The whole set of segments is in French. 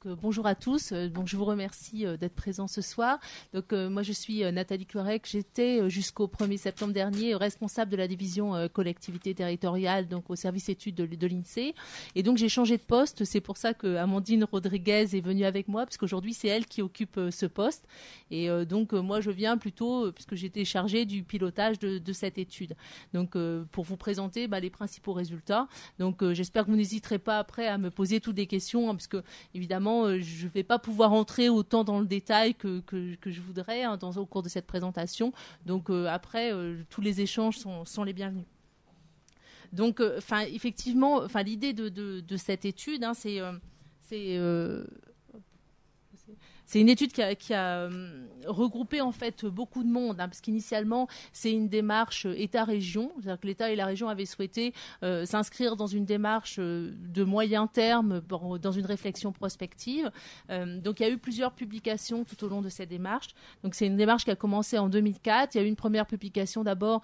Bonjour à tous. Donc, je vous remercie d'être présents ce soir. Moi, je suis Nathalie Clorec. J'étais jusqu'au 1er septembre dernier responsable de la division collectivité territoriale, donc au service études de l'INSEE. Et donc, j'ai changé de poste. C'est pour ça que Amandine Rodriguez est venue avec moi, parce qu'aujourd'hui, c'est elle qui occupe ce poste. Et moi, je viens plutôt, puisque j'étais chargée du pilotage de cette étude. Donc, pour vous présenter les principaux résultats. Donc, j'espère que vous n'hésiterez pas après à me poser toutes des questions, parce que, évidemment, je ne vais pas pouvoir entrer autant dans le détail que je voudrais au cours de cette présentation. Donc après, tous les échanges sont les bienvenus. Donc, effectivement, l'idée de cette étude, c'est une étude qui a regroupé en fait beaucoup de monde, parce qu'initialement c'est une démarche État-région, c'est-à-dire que l'État et la région avaient souhaité s'inscrire dans une démarche de moyen terme, dans une réflexion prospective. Donc il y a eu plusieurs publications tout au long de cette démarche. Donc c'est une démarche qui a commencé en 2004. Il y a eu une première publication d'abord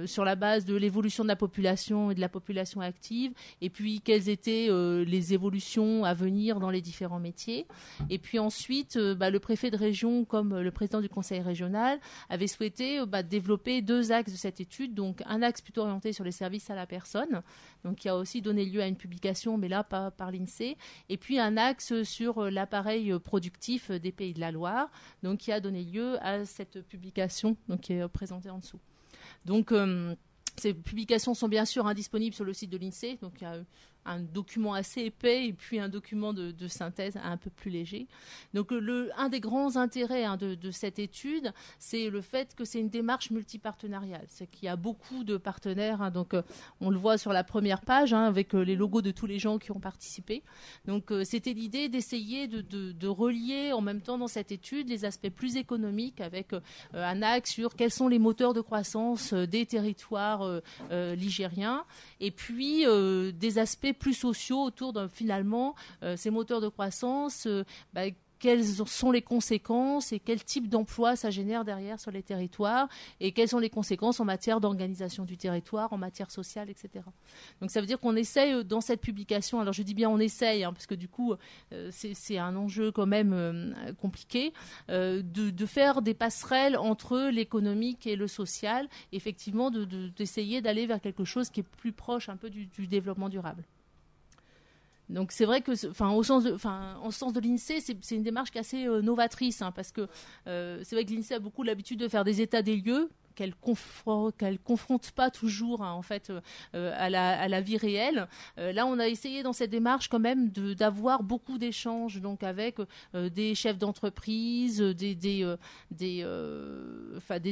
sur la base de l'évolution de la population et de la population active, et puis quelles étaient les évolutions à venir dans les différents métiers. Et puis ensuite, le préfet de région comme le président du conseil régional avait souhaité développer deux axes de cette étude. Donc un axe plutôt orienté sur les services à la personne, donc qui a aussi donné lieu à une publication, mais là pas par l'INSEE. Et puis un axe sur l'appareil productif des Pays de la Loire, donc qui a donné lieu à cette publication, donc qui est présentée en dessous. Donc ces publications sont bien sûr indisponibles sur le site de l'INSEE, donc il y a un document assez épais et puis un document de synthèse un peu plus léger. Donc un des grands intérêts de cette étude, c'est le fait que c'est une démarche multipartenariale. C'est qu'il y a beaucoup de partenaires, donc on le voit sur la première page avec les logos de tous les gens qui ont participé. Donc c'était l'idée d'essayer de relier en même temps dans cette étude les aspects plus économiques avec un axe sur quels sont les moteurs de croissance des territoires ligériens, et puis des aspects plus sociaux autour de finalement ces moteurs de croissance, quelles sont les conséquences et quel type d'emploi ça génère derrière sur les territoires, et quelles sont les conséquences en matière d'organisation du territoire, en matière sociale, etc. Donc ça veut dire qu'on essaye dans cette publication, alors je dis bien on essaye, parce que du coup c'est un enjeu quand même compliqué, de faire des passerelles entre l'économique et le social, effectivement d'essayer d'aller vers quelque chose qui est plus proche un peu du développement durable. Donc c'est vrai que, en sens de l'INSEE, c'est une démarche qui est assez novatrice, parce que c'est vrai que l'INSEE a beaucoup l'habitude de faire des états des lieux qu'elle confronte pas toujours en fait à la vie réelle. Là, on a essayé dans cette démarche quand même d'avoir beaucoup d'échanges, donc avec des chefs d'entreprise, des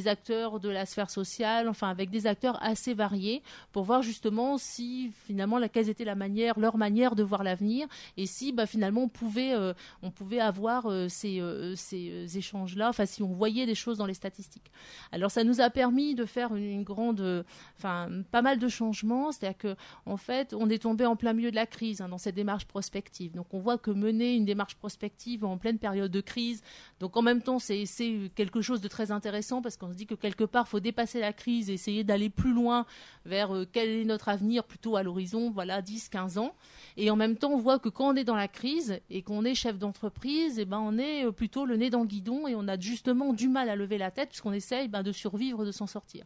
acteurs de la sphère sociale, avec des acteurs assez variés, pour voir justement si finalement quelles étaient leur manière de voir l'avenir, et si finalement on pouvait avoir ces échanges-là, si on voyait des choses dans les statistiques. Alors ça nous a permis de faire pas mal de changements, c'est-à-dire que en fait on est tombé en plein milieu de la crise dans cette démarche prospective. Donc on voit que mener une démarche prospective en pleine période de crise, donc en même temps c'est quelque chose de très intéressant, parce qu'on se dit que quelque part il faut dépasser la crise et essayer d'aller plus loin vers quel est notre avenir plutôt à l'horizon 10-15 ans. Et en même temps on voit que quand on est dans la crise et qu'on est chef d'entreprise, on est plutôt le nez dans le guidon, et on a justement du mal à lever la tête puisqu'on essaye de survivre, de s'en sortir.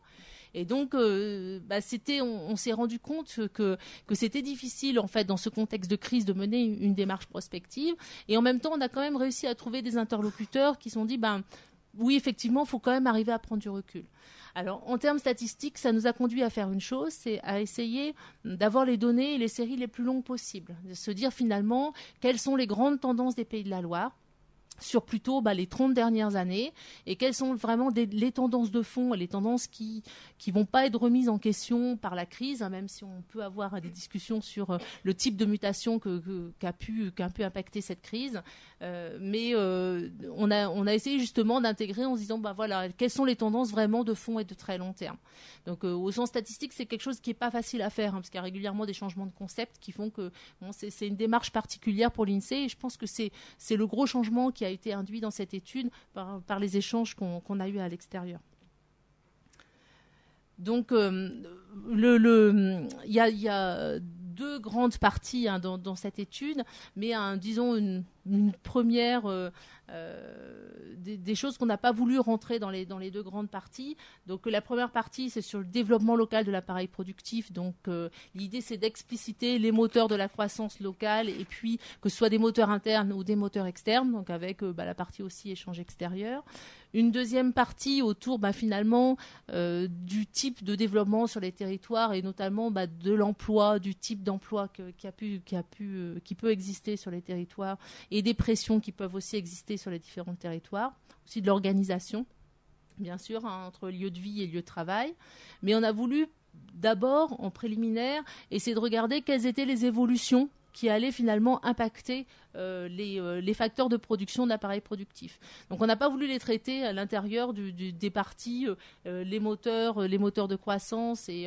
Et donc on s'est rendu compte que c'était difficile en fait dans ce contexte de crise de mener une démarche prospective, et en même temps on a quand même réussi à trouver des interlocuteurs qui se sont dit oui, effectivement il faut quand même arriver à prendre du recul. Alors en termes statistiques, ça nous a conduit à faire une chose, c'est à essayer d'avoir les données et les séries les plus longues possibles, de se dire finalement quelles sont les grandes tendances des Pays de la Loire sur plutôt les 30 dernières années, et quelles sont vraiment les tendances de fond, les tendances qui vont pas être remises en question par la crise, même si on peut avoir des discussions sur le type de mutation qu'a pu impacter cette crise. Mais on a essayé justement d'intégrer en se disant quelles sont les tendances vraiment de fond et de très long terme. Donc au sens statistique, c'est quelque chose qui est pas facile à faire, parce qu'il y a régulièrement des changements de concept qui font que c'est une démarche particulière pour l'INSEE, et je pense que c'est le gros changement qui a été induit dans cette étude par les échanges qu'on a eus à l'extérieur. Donc il y a deux grandes parties dans cette étude, mais disons une première des choses qu'on n'a pas voulu rentrer dans les deux grandes parties. Donc la première partie, c'est sur le développement local de l'appareil productif. Donc l'idée, c'est d'expliciter les moteurs de la croissance locale, et puis que ce soit des moteurs internes ou des moteurs externes, donc avec la partie aussi échange extérieur. Une deuxième partie autour finalement du type de développement sur les territoires, et notamment de l'emploi, du type d'emploi qui peut exister sur les territoires, et des pressions qui peuvent aussi exister sur les différents territoires, aussi de l'organisation, bien sûr, entre lieu de vie et lieu de travail. Mais on a voulu d'abord, en préliminaire, essayer de regarder quelles étaient les évolutions qui allaient finalement impacter les facteurs de production d'appareils productifs. Donc on n'a pas voulu les traiter à l'intérieur des parties, les moteurs de croissance et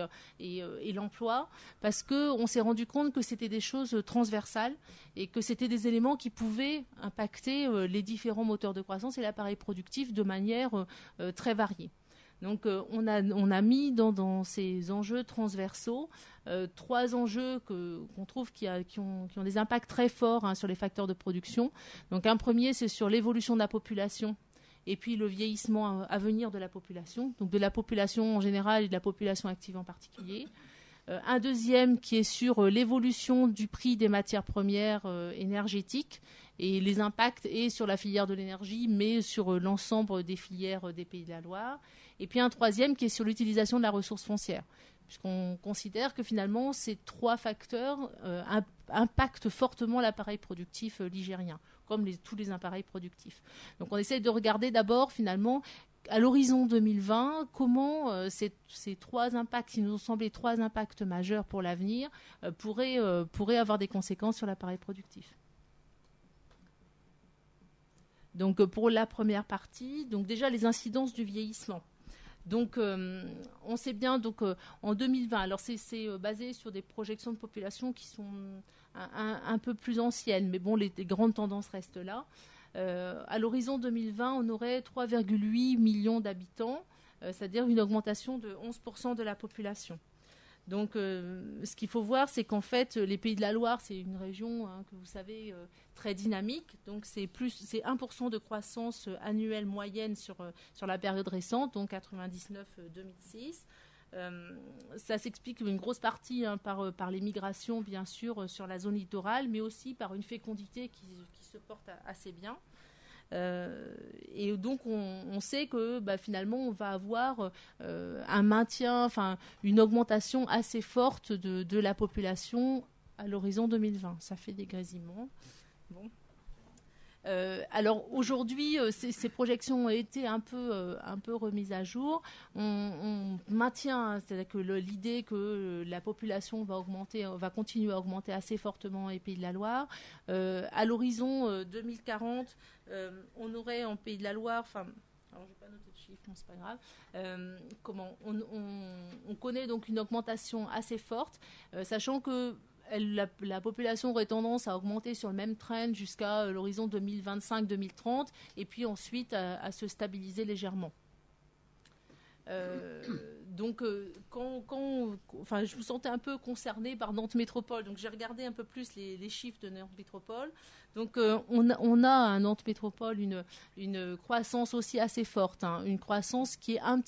l'emploi, parce qu'on s'est rendu compte que c'était des choses transversales et que c'était des éléments qui pouvaient impacter les différents moteurs de croissance et l'appareil productif de manière très variée. Donc on a mis dans ces enjeux transversaux 3 enjeux qu'on trouve qui ont des impacts très forts sur les facteurs de production. Donc un premier, c'est sur l'évolution de la population et puis le vieillissement à venir de la population, donc de la population en général et de la population active en particulier. Un deuxième qui est sur l'évolution du prix des matières premières énergétiques et les impacts et sur la filière de l'énergie, mais sur l'ensemble des filières des Pays de la Loire. Et puis un troisième qui est sur l'utilisation de la ressource foncière, puisqu'on considère que finalement ces 3 facteurs impactent fortement l'appareil productif ligérien, comme tous les appareils productifs. Donc on essaie de regarder d'abord finalement à l'horizon 2020 comment ces 3 impacts, qui nous ont semblé 3 impacts majeurs pour l'avenir, pourraient avoir des conséquences sur l'appareil productif. Donc pour la première partie, donc déjà les incidences du vieillissement. Donc, on sait bien, en 2020, alors c'est basé sur des projections de population qui sont un peu plus anciennes, mais bon, les grandes tendances restent là. À l'horizon 2020, on aurait 3,8 millions d'habitants, c'est-à-dire une augmentation de 11% de la population. Donc, ce qu'il faut voir, c'est qu'en fait, les Pays de la Loire, c'est une région que vous savez très dynamique. Donc, c'est 1% de croissance annuelle moyenne sur la période récente, donc 99-2006. Ça s'explique une grosse partie par les migrations, bien sûr, sur la zone littorale, mais aussi par une fécondité qui se porte assez bien. Et donc on sait que finalement on va avoir un maintien, une augmentation assez forte de la population à l'horizon 2020. Ça fait des grésillements. Bon. Alors aujourd'hui, ces projections ont été un peu remises à jour. On maintient, c'est-à-dire que l'idée que la population va continuer à augmenter assez fortement les Pays de la Loire. À l'horizon 2040, on aurait en Pays de la Loire, alors je n'ai pas noté de chiffre, mais c'est pas grave. On connaît donc une augmentation assez forte, sachant que la population aurait tendance à augmenter sur le même trend jusqu'à l'horizon 2025-2030 et puis ensuite à se stabiliser légèrement. Donc, je me sentais un peu concernée par Nantes Métropole, donc j'ai regardé un peu plus les chiffres de Nantes Métropole. Donc, on a à Nantes Métropole une croissance aussi assez forte, une croissance qui est un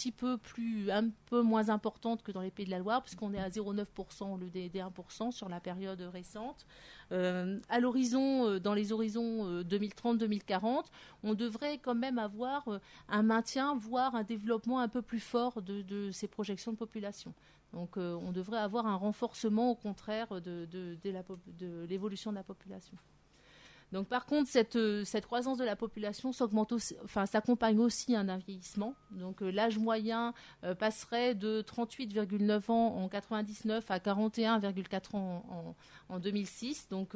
peu moins importante que dans les Pays de la Loire, puisqu'on est à 0,9% au lieu des 1% sur la période récente. À l'horizon, dans les horizons 2030-2040, on devrait quand même avoir un maintien, voire un développement un peu plus fort de ces projections de population. Donc on devrait avoir un renforcement au contraire de l'évolution de la population. Donc par contre, cette croissance de la population s'accompagne aussi un vieillissement. Donc l'âge moyen passerait de 38,9 ans en 99 à 41,4 ans en 2006. Donc,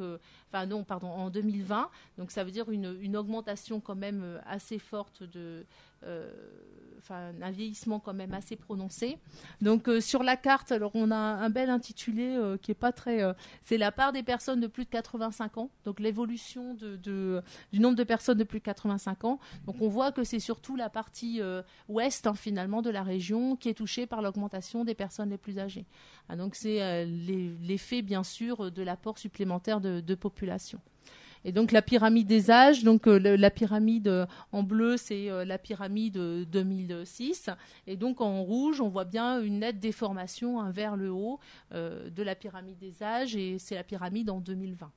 en 2020. Donc ça veut dire une augmentation quand même assez forte un vieillissement quand même assez prononcé. Donc sur la carte, alors on a un bel intitulé qui est pas très. C'est la part des personnes de plus de 85 ans. Donc l'évolution du nombre de personnes de plus de 85 ans. Donc on voit que c'est surtout la partie ouest finalement de la région qui est touchée par l'augmentation des personnes les plus âgées. Donc c'est l'effet bien sûr de l'apport supplémentaire de population. Et donc la pyramide des âges, donc la pyramide en bleu, c'est la pyramide 2006. Et donc en rouge, on voit bien une nette déformation vers le haut de la pyramide des âges, et c'est la pyramide en 2020.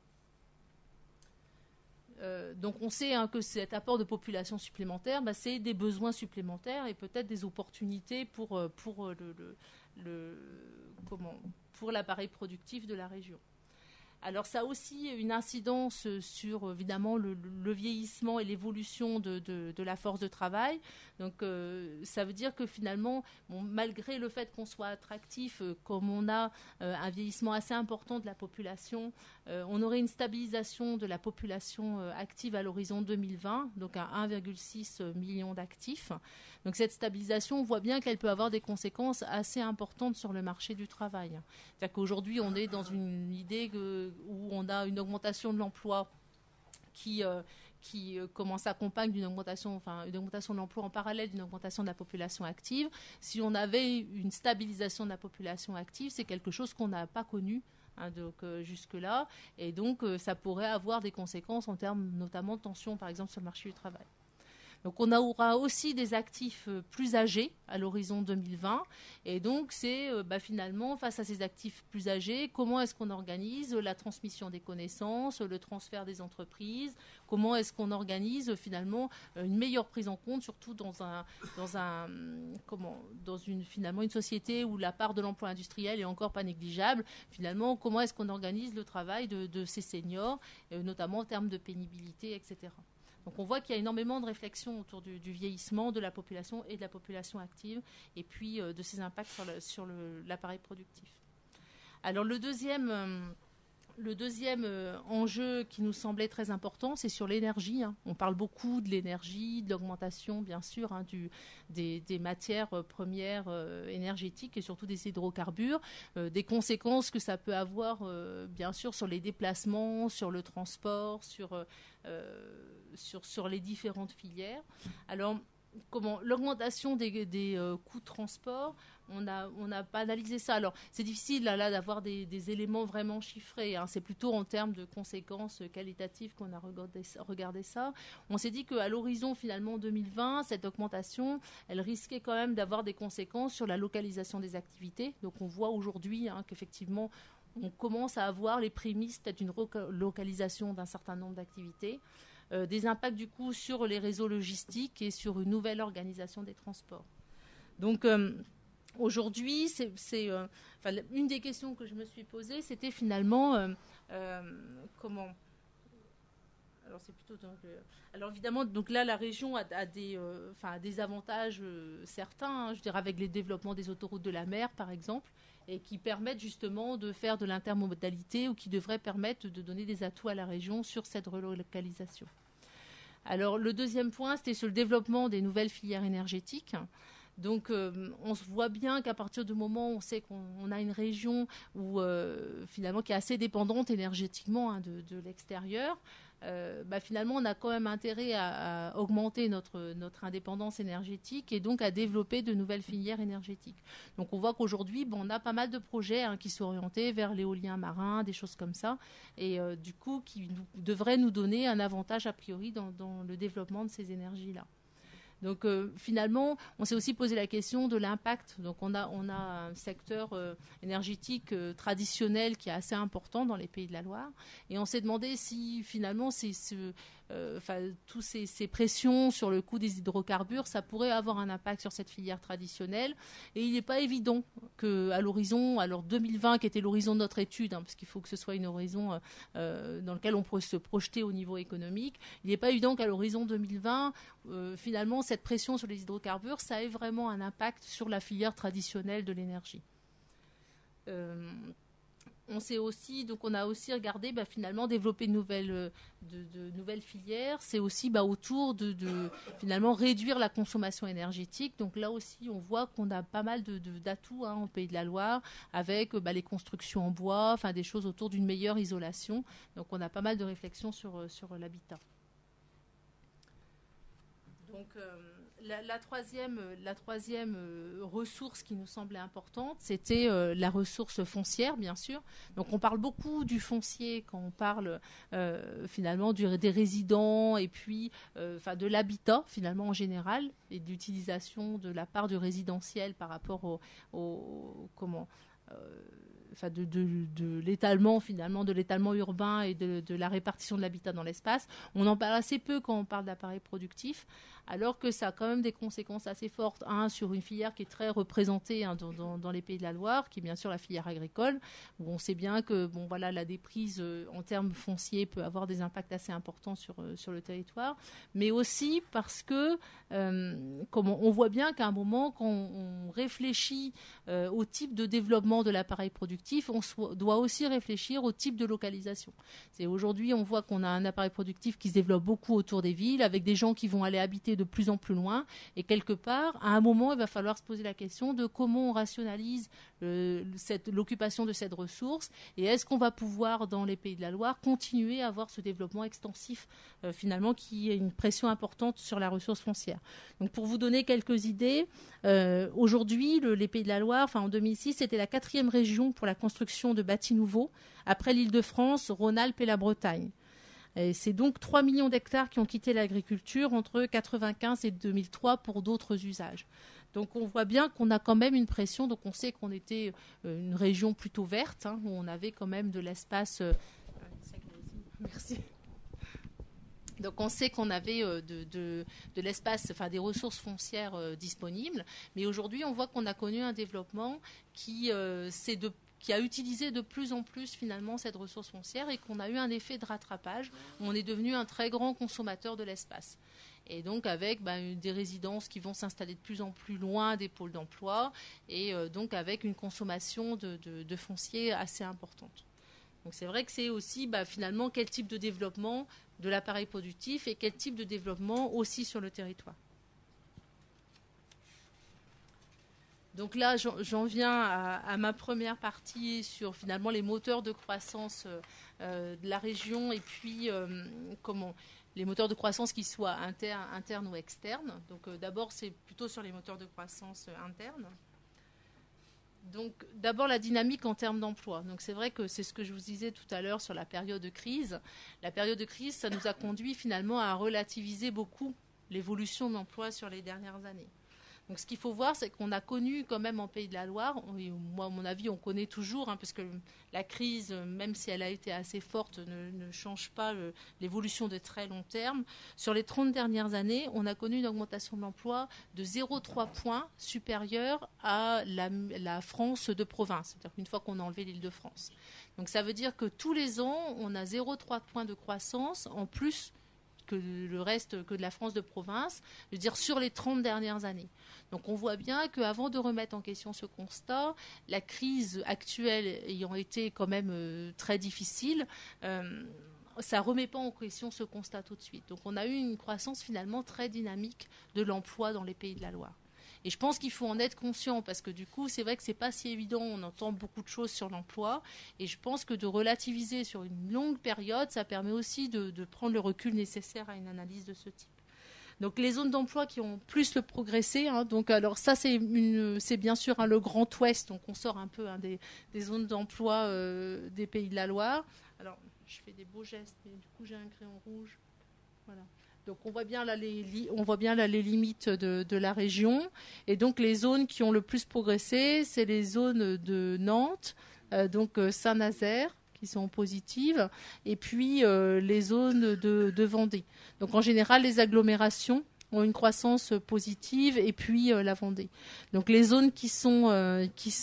Donc on sait que cet apport de population supplémentaire, c'est des besoins supplémentaires et peut-être des opportunités pour l'appareil productif de la région. Alors ça a aussi une incidence sur évidemment le vieillissement et l'évolution de la force de travail. Donc ça veut dire que finalement, malgré le fait qu'on soit attractif, comme on a un vieillissement assez important de la population, on aurait une stabilisation de la population active à l'horizon 2020, donc à 1,6 million d'actifs. Donc cette stabilisation, on voit bien qu'elle peut avoir des conséquences assez importantes sur le marché du travail. C'est-à-dire qu'aujourd'hui, on est dans une idée où on a une augmentation de l'emploi qui s'accompagne d'une augmentation de l'emploi en parallèle d'une augmentation de la population active. Si on avait une stabilisation de la population active, c'est quelque chose qu'on n'a pas connu jusque-là. Et donc, ça pourrait avoir des conséquences en termes notamment de tension, par exemple, sur le marché du travail. Donc on aura aussi des actifs plus âgés à l'horizon 2020. Et donc c'est finalement, face à ces actifs plus âgés, comment est-ce qu'on organise la transmission des connaissances, le transfert des entreprises, comment est-ce qu'on organise finalement une meilleure prise en compte, surtout dans une société où la part de l'emploi industriel est encore pas négligeable. Finalement, comment est-ce qu'on organise le travail de ces seniors, notamment en termes de pénibilité, etc. Donc on voit qu'il y a énormément de réflexions autour du vieillissement de la population et de la population active, et puis de ses impacts sur l'appareil productif. Alors le deuxième enjeu qui nous semblait très important, c'est sur l'énergie. On parle beaucoup de l'énergie, de l'augmentation, bien sûr, des matières premières énergétiques et surtout des hydrocarbures, des conséquences que ça peut avoir, bien sûr, sur les déplacements, sur le transport, sur les différentes filières. Alors, l'augmentation des coûts de transport, on n'a pas analysé ça. Alors, c'est difficile là d'avoir des éléments vraiment chiffrés. C'est plutôt en termes de conséquences qualitatives qu'on a regardé ça. On s'est dit qu'à l'horizon, finalement, 2020, cette augmentation, elle risquait quand même d'avoir des conséquences sur la localisation des activités. Donc, on voit aujourd'hui qu'effectivement, on commence à avoir les prémices peut-être d'une relocalisation d'un certain nombre d'activités. Des impacts du coup sur les réseaux logistiques et sur une nouvelle organisation des transports. Donc aujourd'hui, une des questions que je me suis posée, c'était finalement comment. Alors c'est plutôt alors évidemment, donc là la région a des avantages certains, je dirais avec les développements des autoroutes de la mer par exemple, et qui permettent justement de faire de l'intermodalité ou qui devraient permettre de donner des atouts à la région sur cette relocalisation. Alors le deuxième point, c'était sur le développement des nouvelles filières énergétiques. Donc on se voit bien qu'à partir du moment où on sait qu'on a une région où, finalement, qui est assez dépendante énergétiquement de l'extérieur, finalement on a quand même intérêt à augmenter notre indépendance énergétique et donc à développer de nouvelles filières énergétiques. Donc on voit qu'aujourd'hui on a pas mal de projets qui sont orientés vers l'éolien marin, des choses comme ça, et du coup qui devraient nous donner un avantage a priori dans le développement de ces énergies-là. Donc finalement, on s'est aussi posé la question de l'impact. Donc on a un secteur énergétique traditionnel qui est assez important dans les Pays de la Loire, et on s'est demandé si finalement tous ces pressions sur le coût des hydrocarbures, ça pourrait avoir un impact sur cette filière traditionnelle. Et il n'est pas évident qu'à l'horizon, alors 2020 qui était l'horizon de notre étude, parce qu'il faut que ce soit une horizon dans lequel on pourrait se projeter au niveau économique, il n'est pas évident qu'à l'horizon 2020, finalement, cette pression sur les hydrocarbures, ça ait vraiment un impact sur la filière traditionnelle de l'énergie. On a aussi regardé finalement développer de nouvelles filières. C'est aussi autour de finalement réduire la consommation énergétique. Donc là aussi, on voit qu'on a pas mal d'atouts en Pays de la Loire avec les constructions en bois, des choses autour d'une meilleure isolation. Donc on a pas mal de réflexions sur l'habitat. Donc, la troisième ressource qui nous semblait importante, c'était la ressource foncière, bien sûr. Donc, on parle beaucoup du foncier quand on parle finalement des résidents et puis de l'habitat, finalement, en général, et de l'utilisation de la part du résidentiel par rapport de l'étalement finalement, de l'étalement urbain et de la répartition de l'habitat dans l'espace. On en parle assez peu quand on parle d'appareils productifs, alors que ça a quand même des conséquences assez fortes. Sur une filière qui est très représentée dans les Pays de la Loire, qui est bien sûr la filière agricole, où on sait bien que la déprise en termes fonciers peut avoir des impacts assez importants sur le territoire, mais aussi parce que on voit bien qu'à un moment, quand on réfléchit au type de développement de l'appareil productif, on doit aussi réfléchir au type de localisation. Aujourd'hui, on voit qu'on a un appareil productif qui se développe beaucoup autour des villes, avec des gens qui vont aller habiter de plus en plus loin. Et quelque part, à un moment, il va falloir se poser la question de comment on rationalise l'occupation de cette ressource. Et est-ce qu'on va pouvoir, dans les Pays de la Loire, continuer à avoir ce développement extensif, finalement, qui est une pression importante sur la ressource foncière. Donc, pour vous donner quelques idées, aujourd'hui, les Pays de la Loire, en 2006, c'était la 4e région pour la construction de bâtis nouveaux, après l'Île-de-France, Rhône-Alpes et la Bretagne. Et c'est donc 3 millions d'hectares qui ont quitté l'agriculture entre 1995 et 2003 pour d'autres usages. Donc on voit bien qu'on a quand même une pression. Donc on sait qu'on était une région plutôt verte, où on avait quand même de l'espace. Merci. Donc on sait qu'on avait de l'espace, des ressources foncières disponibles. Mais aujourd'hui, on voit qu'on a connu un développement qui a utilisé de plus en plus finalement cette ressource foncière et qu'on a eu un effet de rattrapage. On est devenu un très grand consommateur de l'espace. Et donc avec des résidences qui vont s'installer de plus en plus loin des pôles d'emploi et donc avec une consommation de foncier assez importante. Donc c'est vrai que c'est aussi finalement quel type de développement de l'appareil productif et quel type de développement aussi sur le territoire. Donc là, j'en viens à ma première partie sur finalement les moteurs de croissance de la région et puis les moteurs de croissance qui soient internes ou externes. Donc d'abord, c'est plutôt sur les moteurs de croissance internes. Donc d'abord la dynamique en termes d'emploi. Donc c'est vrai que c'est ce que je vous disais tout à l'heure sur la période de crise. La période de crise, ça nous a conduit finalement à relativiser beaucoup l'évolution de l'emploi sur les dernières années. Donc ce qu'il faut voir, c'est qu'on a connu quand même en Pays de la Loire, moi à mon avis on connaît toujours, parce que la crise, même si elle a été assez forte, ne change pas l'évolution de très long terme. Sur les 30 dernières années, on a connu une augmentation de l'emploi de 0,3 points supérieure à la France de province, c'est-à-dire qu'une fois qu'on a enlevé l'Île-de-France. Donc ça veut dire que tous les ans, on a 0,3 points de croissance en plus que le reste, que de la France de province, je veux dire sur les 30 dernières années. Donc on voit bien qu'avant de remettre en question ce constat, la crise actuelle ayant été quand même très difficile, ça ne remet pas en question ce constat tout de suite. Donc on a eu une croissance finalement très dynamique de l'emploi dans les Pays de la Loire. Et je pense qu'il faut en être conscient parce que du coup, c'est vrai que ce n'est pas si évident. On entend beaucoup de choses sur l'emploi. Et je pense que de relativiser sur une longue période, ça permet aussi de prendre le recul nécessaire à une analyse de ce type. Donc les zones d'emploi qui ont plus le progressé, donc alors ça c'est bien sûr le Grand Ouest, donc on sort un peu des zones d'emploi des Pays de la Loire. Alors je fais des beaux gestes, mais du coup j'ai un crayon rouge. Voilà. Donc on voit bien là les limites de la région. Et donc les zones qui ont le plus progressé, c'est les zones de Nantes, donc Saint-Nazaire, qui sont positives, et puis les zones de Vendée. Donc en général, les agglomérations ont une croissance positive et puis la Vendée. Donc les zones qui sont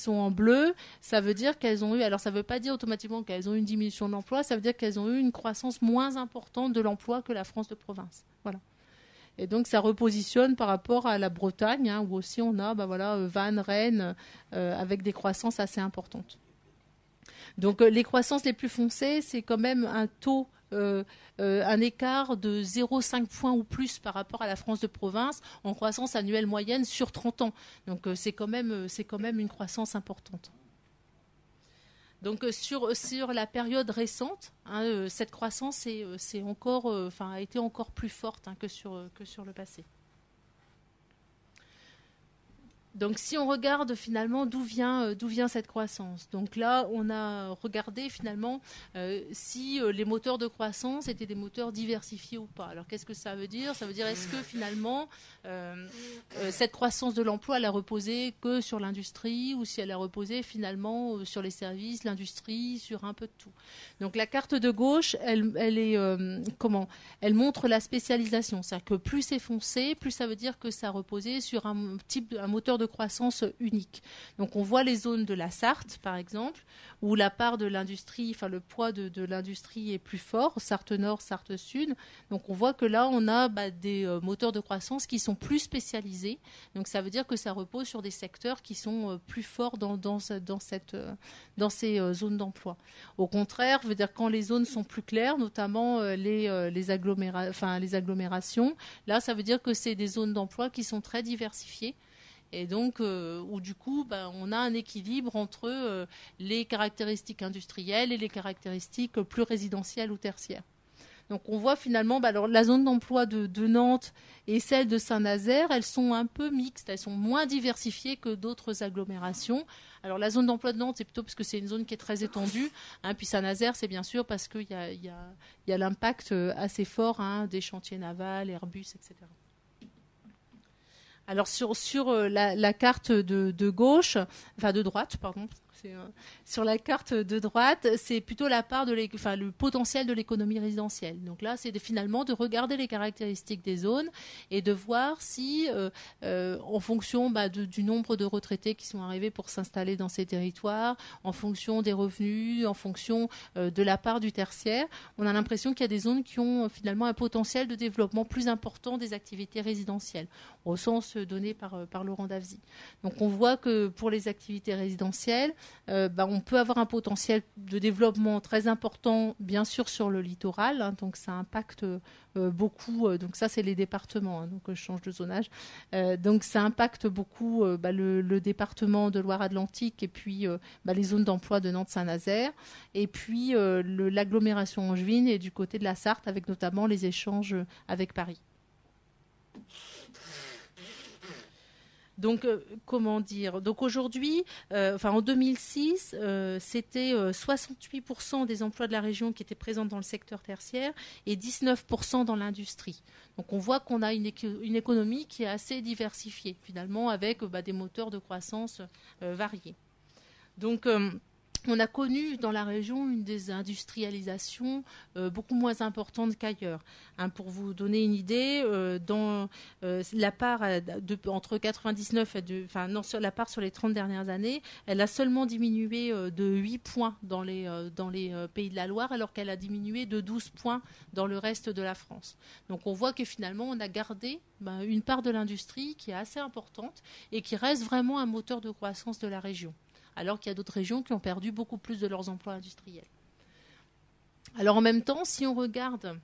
en bleu, ça veut dire qu'elles ont eu, alors ça ne veut pas dire automatiquement qu'elles ont eu une diminution de l'emploi, ça veut dire qu'elles ont eu une croissance moins importante de l'emploi que la France de province. Voilà. Et donc ça repositionne par rapport à la Bretagne, où aussi on a Vannes, Rennes, avec des croissances assez importantes. Donc les croissances les plus foncées, c'est quand même un taux, un écart de 0,5 points ou plus par rapport à la France de province en croissance annuelle moyenne sur 30 ans. Donc c'est quand même une croissance importante. Donc sur la période récente, cette croissance a été encore plus forte que sur le passé. Donc, si on regarde finalement d'où vient cette croissance, donc là, on a regardé finalement si les moteurs de croissance étaient des moteurs diversifiés ou pas. Alors, qu'est-ce que ça veut dire? Ça veut dire est-ce que finalement cette croissance de l'emploi, elle a reposé que sur l'industrie ou si elle a reposé finalement sur les services, l'industrie, sur un peu de tout. Donc, la carte de gauche, elle est elle montre la spécialisation. C'est-à-dire que plus c'est foncé, plus ça veut dire que ça reposait sur un moteur de croissance unique. Donc on voit les zones de la Sarthe, par exemple, où la part de l'industrie, enfin le poids de l'industrie est plus fort, Sarthe Nord, Sarthe Sud. Donc on voit que là, on a des moteurs de croissance qui sont plus spécialisés. Donc ça veut dire que ça repose sur des secteurs qui sont plus forts dans ces zones d'emploi. Au contraire, veut dire quand les zones sont plus claires, notamment les agglomérations, là ça veut dire que c'est des zones d'emploi qui sont très diversifiées. Et donc, où du coup, on a un équilibre entre les caractéristiques industrielles et les caractéristiques plus résidentielles ou tertiaires. Donc, on voit finalement, alors, la zone d'emploi de Nantes et celle de Saint-Nazaire, elles sont un peu mixtes, elles sont moins diversifiées que d'autres agglomérations. Alors, la zone d'emploi de Nantes, c'est plutôt parce que c'est une zone qui est très étendue. Puis Saint-Nazaire, c'est bien sûr parce qu'il y a l'impact assez fort des chantiers navals, Airbus, etc. Alors sur la carte de gauche, enfin de droite, pardon, sur la carte de droite, c'est plutôt la part le potentiel de l'économie résidentielle. Donc là, c'est finalement de regarder les caractéristiques des zones et de voir si, en fonction du nombre de retraités qui sont arrivés pour s'installer dans ces territoires, en fonction des revenus, en fonction de la part du tertiaire, on a l'impression qu'il y a des zones qui ont finalement un potentiel de développement plus important des activités résidentielles, au sens donné par Laurent Davzy. Donc on voit que pour les activités résidentielles, on peut avoir un potentiel de développement très important, bien sûr, sur le littoral. Donc ça impacte beaucoup. Donc ça, c'est les départements. Donc je change de zonage. Donc ça impacte beaucoup le département de Loire-Atlantique et puis les zones d'emploi de Nantes-Saint-Nazaire. Et puis l'agglomération angevine et du côté de la Sarthe, avec notamment les échanges avec Paris. Donc, comment dire? Donc aujourd'hui, en 2006, c'était 68% des emplois de la région qui étaient présents dans le secteur tertiaire et 19% dans l'industrie. Donc on voit qu'on a une économie qui est assez diversifiée, finalement, avec des moteurs de croissance variés. Donc on a connu dans la région une désindustrialisation beaucoup moins importante qu'ailleurs. Pour vous donner une idée, dans la part entre 99 et la part sur les 30 dernières années, elle a seulement diminué de 8 points dans les pays de la Loire, alors qu'elle a diminué de 12 points dans le reste de la France. Donc on voit que finalement on a gardé une part de l'industrie qui est assez importante et qui reste vraiment un moteur de croissance de la région, alors qu'il y a d'autres régions qui ont perdu beaucoup plus de leurs emplois industriels. Alors en même temps, si on regarde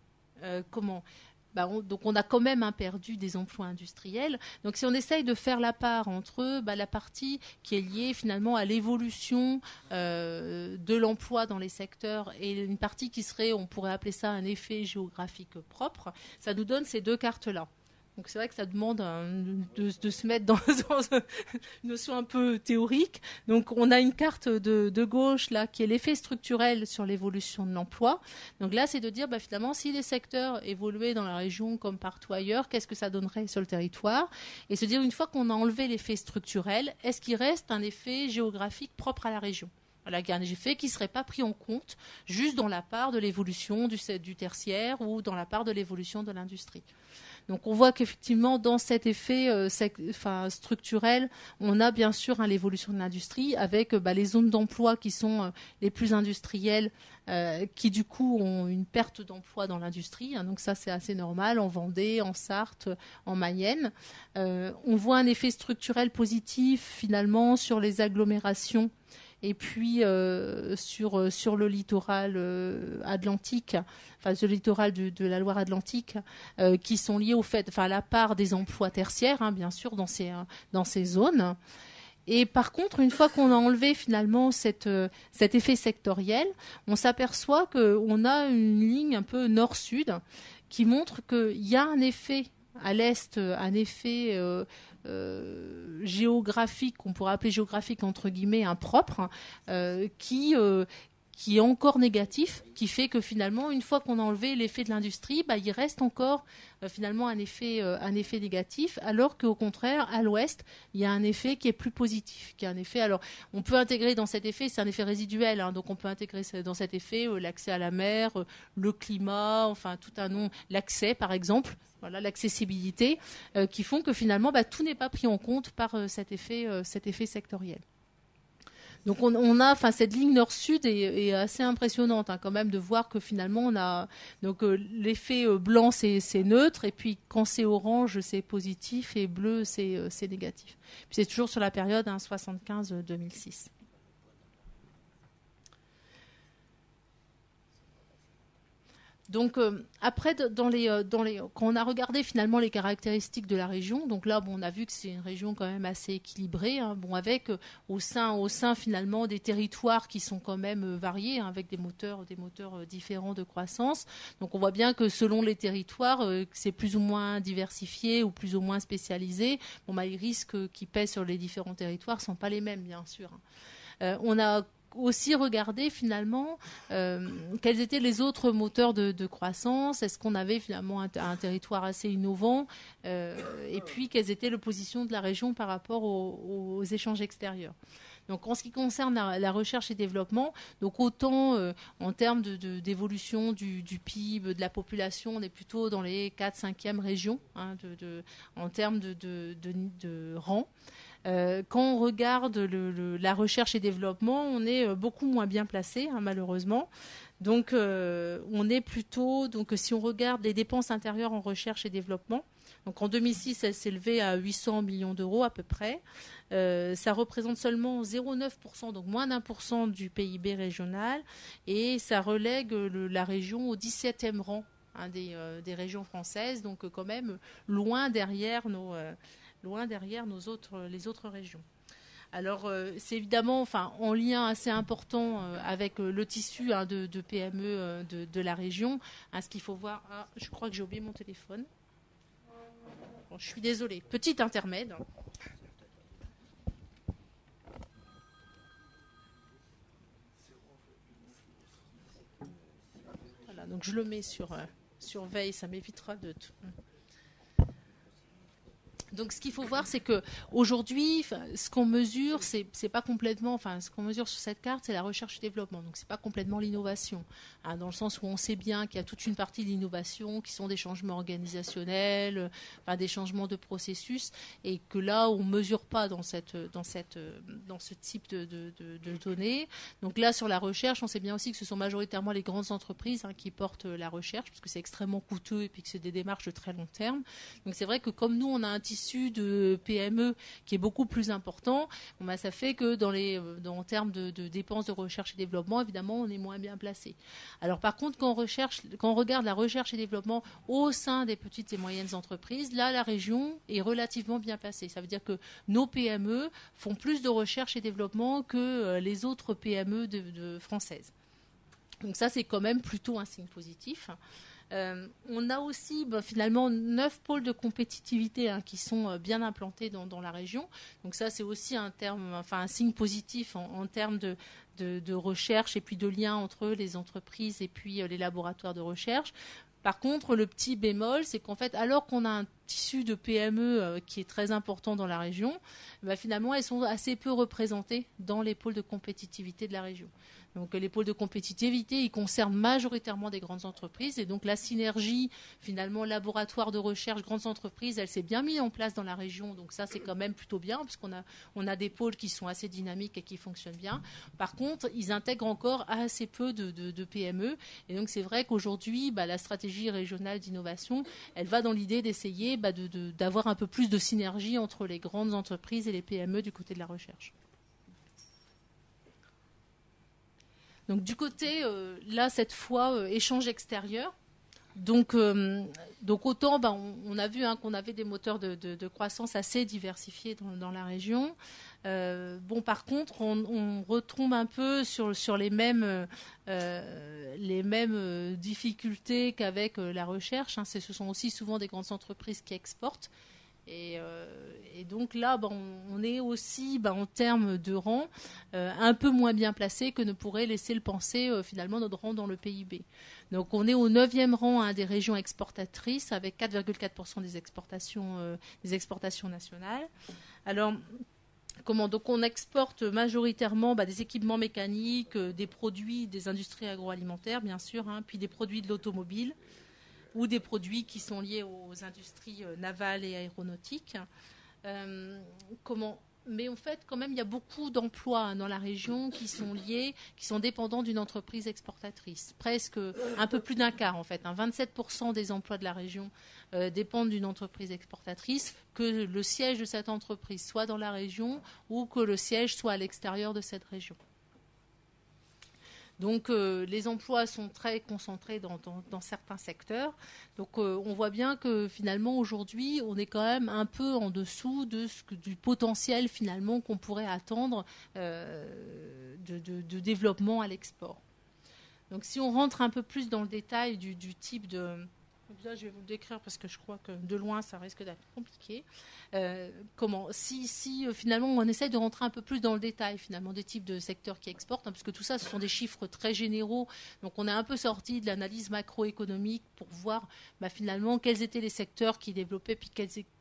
donc on a quand même perdu des emplois industriels. Donc si on essaye de faire la part entre la partie qui est liée finalement à l'évolution de l'emploi dans les secteurs et une partie qui serait, on pourrait appeler ça un effet géographique propre, ça nous donne ces deux cartes-là. Donc c'est vrai que ça demande de se mettre dans une notion un peu théorique. Donc on a une carte de gauche là qui est l'effet structurel sur l'évolution de l'emploi. Donc là c'est de dire finalement si les secteurs évoluaient dans la région comme partout ailleurs, qu'est-ce que ça donnerait sur le territoire? Et se dire une fois qu'on a enlevé l'effet structurel, est-ce qu'il reste un effet géographique propre à la région? Voilà, un effet qui ne serait pas pris en compte juste dans la part de l'évolution du tertiaire ou dans la part de l'évolution de l'industrie. Donc on voit qu'effectivement, dans cet effet structurel, on a bien sûr l'évolution de l'industrie avec les zones d'emploi qui sont les plus industrielles, qui du coup ont une perte d'emploi dans l'industrie. Donc ça, c'est assez normal, en Vendée, en Sarthe, en Mayenne. On voit un effet structurel positif finalement sur les agglomérations et puis sur le littoral atlantique, sur le littoral de la Loire-Atlantique, qui sont liés au fait, à la part des emplois tertiaires, bien sûr, dans ces zones. Et par contre, une fois qu'on a enlevé finalement cet effet sectoriel, on s'aperçoit qu'on a une ligne un peu nord-sud qui montre qu'il y a un effet à l'est, un effet géographique, qu'on pourrait appeler géographique entre guillemets, impropre, qui est encore négatif, qui fait que finalement, une fois qu'on a enlevé l'effet de l'industrie, il reste encore finalement un effet négatif, alors qu'au contraire, à l'ouest, il y a un effet qui est plus positif, qui est un effet. Alors, on peut intégrer dans cet effet, c'est un effet résiduel, hein, donc on peut intégrer dans cet effet l'accès à la mer, le climat, enfin tout un nom, l'accès par exemple. Voilà, l'accessibilité, qui font que finalement, tout n'est pas pris en compte par cet effet sectoriel. Donc on a, cette ligne nord-sud est assez impressionnante, hein, quand même, de voir que finalement on a donc l'effet blanc c'est neutre, et puis quand c'est orange c'est positif et bleu c'est négatif. Puis c'est toujours sur la période 75-2006. Donc après, quand on a regardé finalement les caractéristiques de la région, donc là, on a vu que c'est une région quand même assez équilibrée, hein, avec au sein finalement des territoires qui sont quand même variés, hein, avec des moteurs différents de croissance. Donc on voit bien que selon les territoires, c'est plus ou moins diversifié ou plus ou moins spécialisé. Les risques qui pèsent sur les différents territoires sont pas les mêmes, bien sûr. On a aussi regarder finalement quels étaient les autres moteurs de croissance, est-ce qu'on avait finalement un territoire assez innovant, et puis quelles étaient les positions de la région par rapport aux échanges extérieurs. Donc en ce qui concerne la recherche et développement, donc autant en termes d'évolution du PIB, de la population, on est plutôt dans les 4-5e régions, hein, en termes de rang. Quand on regarde la recherche et développement, on est beaucoup moins bien placé, hein, malheureusement. Donc, on est plutôt, si on regarde les dépenses intérieures en recherche et développement, donc en 2006, elles s'élevaient à 800 millions d'euros à peu près. Ça représente seulement 0,9%, donc moins d'1% du PIB régional, et ça relègue la région au 17e rang, hein, des régions françaises, donc quand même loin derrière les autres régions. Alors, c'est évidemment en lien assez important avec le tissu, hein, de PME de la région. Hein, ce qu'il faut voir... Ah, je crois que j'ai oublié mon téléphone. Bon, je suis désolée. Petit intermède. Voilà, donc je le mets sur veille, ça m'évitera de... Donc, ce qu'il faut voir, c'est que aujourd'hui, ce qu'on mesure, c'est pas complètement, ce qu'on mesure sur cette carte, c'est la recherche et développement. Donc, c'est pas complètement l'innovation, hein, dans le sens où on sait bien qu'il y a toute une partie de l'innovation qui sont des changements organisationnels, des changements de processus, et que là, on mesure pas dans ce type de données. Donc là, sur la recherche, on sait bien aussi que ce sont majoritairement les grandes entreprises, hein, qui portent la recherche, parce que c'est extrêmement coûteux et puis que c'est des démarches de très long terme. Donc, c'est vrai que comme nous, on a un tissu de PME qui est beaucoup plus important, ça fait que en termes de dépenses de recherche et développement, évidemment, on est moins bien placé. Alors par contre, quand on regarde la recherche et développement au sein des petites et moyennes entreprises, là, la région est relativement bien placée. Ça veut dire que nos PME font plus de recherche et développement que les autres PME françaises. Donc ça, c'est quand même plutôt un signe positif. On a aussi finalement 9 pôles de compétitivité, hein, qui sont bien implantés dans la région. Donc ça, c'est aussi un signe positif en termes de recherche et puis de lien entre les entreprises et puis les laboratoires de recherche. Par contre, le petit bémol, c'est qu'en fait, alors qu'on a un tissu de PME qui est très important dans la région, finalement, elles sont assez peu représentées dans les pôles de compétitivité de la région. Donc les pôles de compétitivité, ils concernent majoritairement des grandes entreprises, et donc la synergie, finalement, laboratoire de recherche, grandes entreprises, elle s'est bien mise en place dans la région. Donc ça, c'est quand même plutôt bien, parce qu'on a des pôles qui sont assez dynamiques et qui fonctionnent bien. Par contre, ils intègrent encore assez peu de PME, et donc c'est vrai qu'aujourd'hui, la stratégie régionale d'innovation, elle va dans l'idée d'essayer d'avoir un peu plus de synergie entre les grandes entreprises et les PME du côté de la recherche. Donc du côté, là, cette fois, échange extérieur. Donc autant, on a vu, hein, qu'on avait des moteurs de croissance assez diversifiés dans la région. Par contre, on retombe un peu sur les mêmes difficultés qu'avec la recherche, hein. Ce sont aussi souvent des grandes entreprises qui exportent. Et donc là, on est aussi, en termes de rang, un peu moins bien placé que ne pourrait laisser le penser finalement notre rang dans le PIB. Donc on est au 9e rang des régions exportatrices avec 4,4% des exportations nationales. Alors, donc on exporte majoritairement des équipements mécaniques, des produits des industries agroalimentaires, bien sûr, puis des produits de l'automobile ou des produits qui sont liés aux industries navales et aéronautiques. Mais en fait, quand même, il y a beaucoup d'emplois dans la région qui sont dépendants d'une entreprise exportatrice. Presque un peu plus d'un quart, en fait. 27% des emplois de la région dépendent d'une entreprise exportatrice, que le siège de cette entreprise soit dans la région ou que le siège soit à l'extérieur de cette région. Donc les emplois sont très concentrés dans certains secteurs. Donc on voit bien que finalement aujourd'hui on est quand même un peu en dessous du potentiel finalement qu'on pourrait attendre de développement à l'export. Donc si on rentre un peu plus dans le détail du type de... Donc là, je vais vous le décrire parce que je crois que de loin, ça risque d'être compliqué. Si finalement, on essaie de rentrer un peu plus dans le détail finalement des types de secteurs qui exportent, parce que tout ça, ce sont des chiffres très généraux. Donc, on est un peu sorti de l'analyse macroéconomique pour voir finalement quels étaient les secteurs qui développaient puis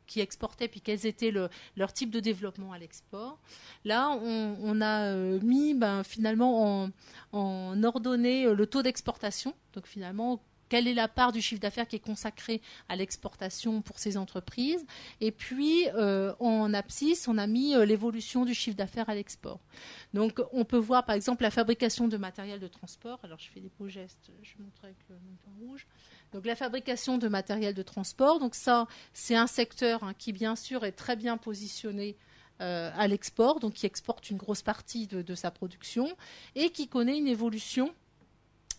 qui exportaient, puis quels étaient leur type de développement à l'export. Là, on a mis finalement en ordonnée le taux d'exportation. Donc finalement, quelle est la part du chiffre d'affaires qui est consacrée à l'exportation pour ces entreprises. Et puis, en abscisse, on a mis l'évolution du chiffre d'affaires à l'export. Donc, on peut voir, par exemple, la fabrication de matériel de transport. Alors, je fais des beaux gestes, je montre avec le montant rouge. Donc, la fabrication de matériel de transport. Donc, ça, c'est un secteur qui, bien sûr, est très bien positionné à l'export, donc qui exporte une grosse partie de sa production et qui connaît une évolution.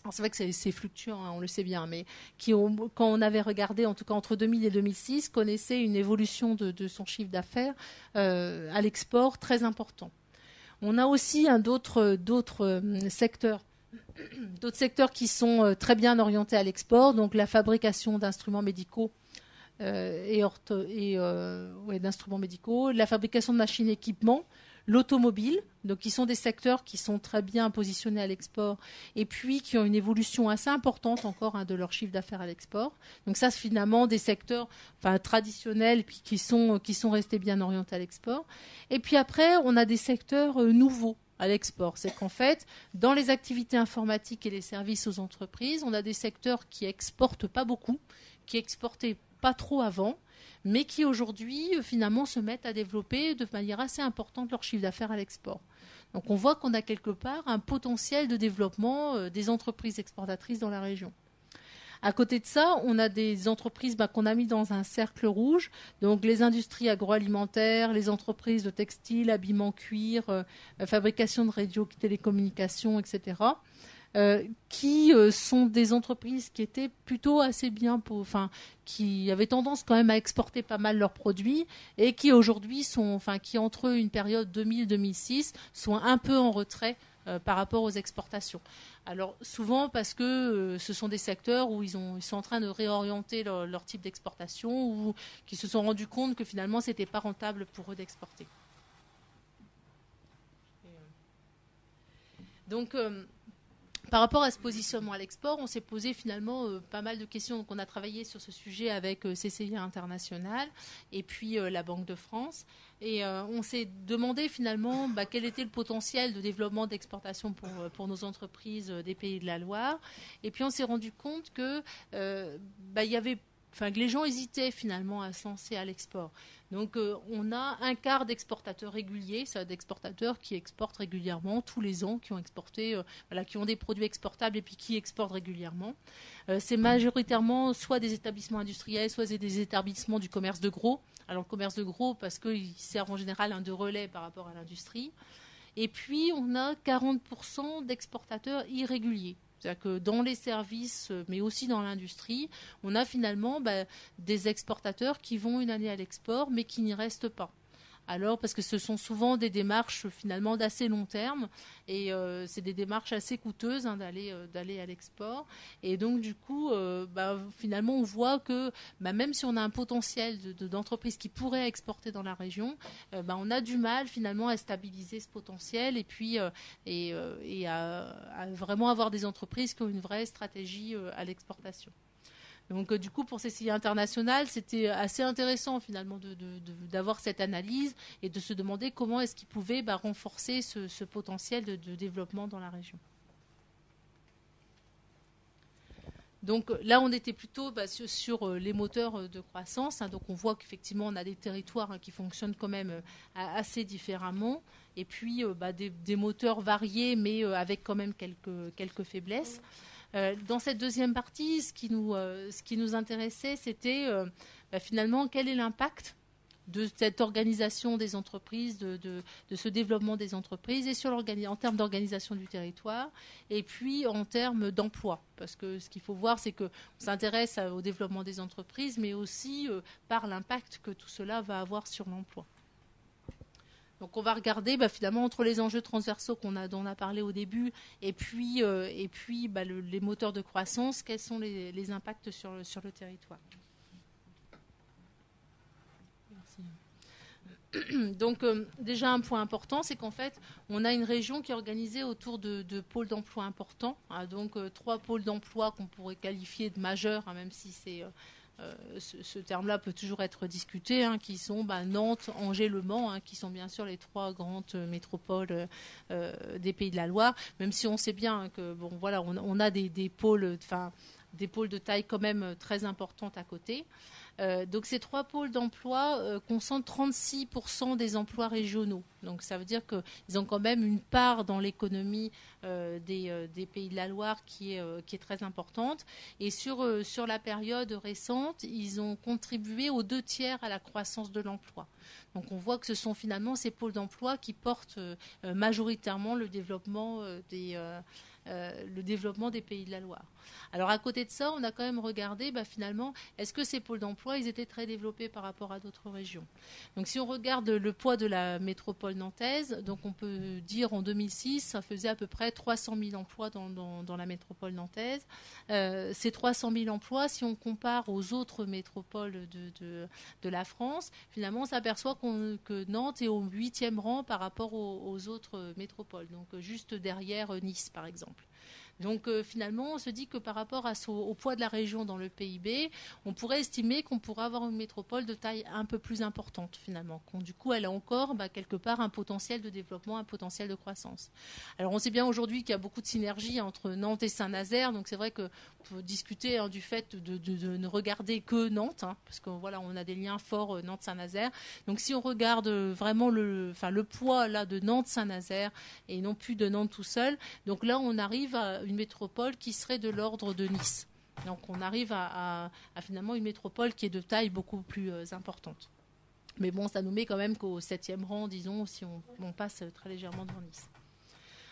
Alors c'est vrai que c'est fluctuant, on le sait bien, mais quand on avait regardé, en tout cas entre 2000 et 2006, connaissait une évolution de son chiffre d'affaires à l'export très important. On a aussi d'autres secteurs qui sont très bien orientés à l'export, donc la fabrication d'instruments médicaux d'instruments médicaux, la fabrication de machines et équipements, l'automobile, donc qui sont des secteurs qui sont très bien positionnés à l'export et puis qui ont une évolution assez importante encore de leur chiffre d'affaires à l'export. Donc ça, c'est finalement des secteurs traditionnels puis qui sont restés bien orientés à l'export. Et puis après, on a des secteurs nouveaux à l'export. C'est qu'en fait, dans les activités informatiques et les services aux entreprises, on a des secteurs qui exportent pas beaucoup, qui exportaient pas trop avant, mais qui aujourd'hui finalement se mettent à développer de manière assez importante leur chiffre d'affaires à l'export. Donc on voit qu'on a quelque part un potentiel de développement des entreprises exportatrices dans la région. À côté de ça, on a des entreprises qu'on a mis dans un cercle rouge, donc les industries agroalimentaires, les entreprises de textile, habillement cuir, fabrication de radio, télécommunications, etc., qui sont des entreprises qui étaient plutôt assez bien, qui avaient tendance quand même à exporter pas mal leurs produits et qui aujourd'hui qui entre une période 2000-2006 sont un peu en retrait par rapport aux exportations. Alors souvent parce que ce sont des secteurs où ils sont en train de réorienter leur type d'exportation ou qui se sont rendus compte que finalement c'était pas rentable pour eux d'exporter. Donc par rapport à ce positionnement à l'export, on s'est posé finalement pas mal de questions. Donc, on a travaillé sur ce sujet avec CCI International et puis la Banque de France. Et on s'est demandé finalement quel était le potentiel de développement d'exportation pour nos entreprises des Pays de la Loire. Et puis on s'est rendu compte que que les gens hésitaient finalement à se lancer à l'export. Donc on a un quart d'exportateurs réguliers, c'est d'exportateurs qui exportent régulièrement tous les ans, qui ont exporté, qui ont des produits exportables et puis qui exportent régulièrement. C'est majoritairement soit des établissements industriels, soit des établissements du commerce de gros. Alors le commerce de gros parce qu'ils servent en général de relais par rapport à l'industrie. Et puis on a 40% d'exportateurs irréguliers. C'est-à-dire que dans les services, mais aussi dans l'industrie, on a finalement des exportateurs qui vont une année à l'export, mais qui n'y restent pas. Alors, parce que ce sont souvent des démarches finalement d'assez long terme et c'est des démarches assez coûteuses d'aller à l'export. Et donc, du coup, finalement, on voit que même si on a un potentiel d'entreprises qui pourraient exporter dans la région, on a du mal finalement à stabiliser ce potentiel et puis à vraiment avoir des entreprises qui ont une vraie stratégie à l'exportation. Donc, du coup, pour Cecilia International, c'était assez intéressant finalement d'avoir cette analyse et de se demander comment est-ce qu'ils pouvaient renforcer ce potentiel de développement dans la région. Donc là, on était plutôt sur les moteurs de croissance. Donc on voit qu'effectivement, on a des territoires qui fonctionnent quand même assez différemment. Et puis des moteurs variés, mais avec quand même quelques faiblesses. Dans cette deuxième partie, ce qui nous intéressait, c'était finalement quel est l'impact de cette organisation des entreprises, de ce développement des entreprises et en termes d'organisation du territoire et puis en termes d'emploi. Parce que ce qu'il faut voir, c'est qu'on s'intéresse au développement des entreprises, mais aussi par l'impact que tout cela va avoir sur l'emploi. Donc on va regarder finalement entre les enjeux transversaux dont on a parlé au début et puis les moteurs de croissance, quels sont les impacts sur le territoire. Donc déjà un point important, c'est qu'en fait on a une région qui est organisée autour de pôles d'emploi importants, donc 3 pôles d'emploi qu'on pourrait qualifier de majeurs, même si ce terme-là peut toujours être discuté, qui sont Nantes, Angers, Le Mans, qui sont bien sûr les 3 grandes métropoles des Pays de la Loire, même si on sait bien que on a des pôles de taille quand même très importante à côté. Donc ces 3 pôles d'emploi concentrent 36% des emplois régionaux. Donc ça veut dire qu'ils ont quand même une part dans l'économie des Pays de la Loire qui est très importante. Et sur la période récente, ils ont contribué aux 2/3 à la croissance de l'emploi. Donc on voit que ce sont finalement ces pôles d'emploi qui portent majoritairement le développement des Pays de la Loire. Alors à côté de ça, on a quand même regardé finalement, est-ce que ces pôles d'emploi, ils étaient très développés par rapport à d'autres régions. Donc si on regarde le poids de la métropole nantaise, donc on peut dire en 2006, ça faisait à peu près 300 000 emplois dans la métropole nantaise. Ces 300 000 emplois, si on compare aux autres métropoles de la France, finalement on s'aperçoit que Nantes est au 8e rang par rapport aux autres métropoles, donc juste derrière Nice par exemple. Donc finalement, on se dit que par rapport au poids de la région dans le PIB, on pourrait estimer qu'on pourrait avoir une métropole de taille un peu plus importante finalement. Du coup, elle a encore quelque part un potentiel de développement, un potentiel de croissance. Alors on sait bien aujourd'hui qu'il y a beaucoup de synergies entre Nantes et Saint-Nazaire, donc c'est vrai qu'on peut discuter du fait de ne regarder que Nantes, parce qu'on on a des liens forts Nantes-Saint-Nazaire. Donc si on regarde vraiment le poids là de Nantes-Saint-Nazaire et non plus de Nantes tout seul, donc là on arrive à une métropole qui serait de l'ordre de Nice. Donc on arrive à finalement une métropole qui est de taille beaucoup plus importante. Mais bon, ça nous met quand même qu'au 7e rang, disons, si on passe très légèrement devant Nice.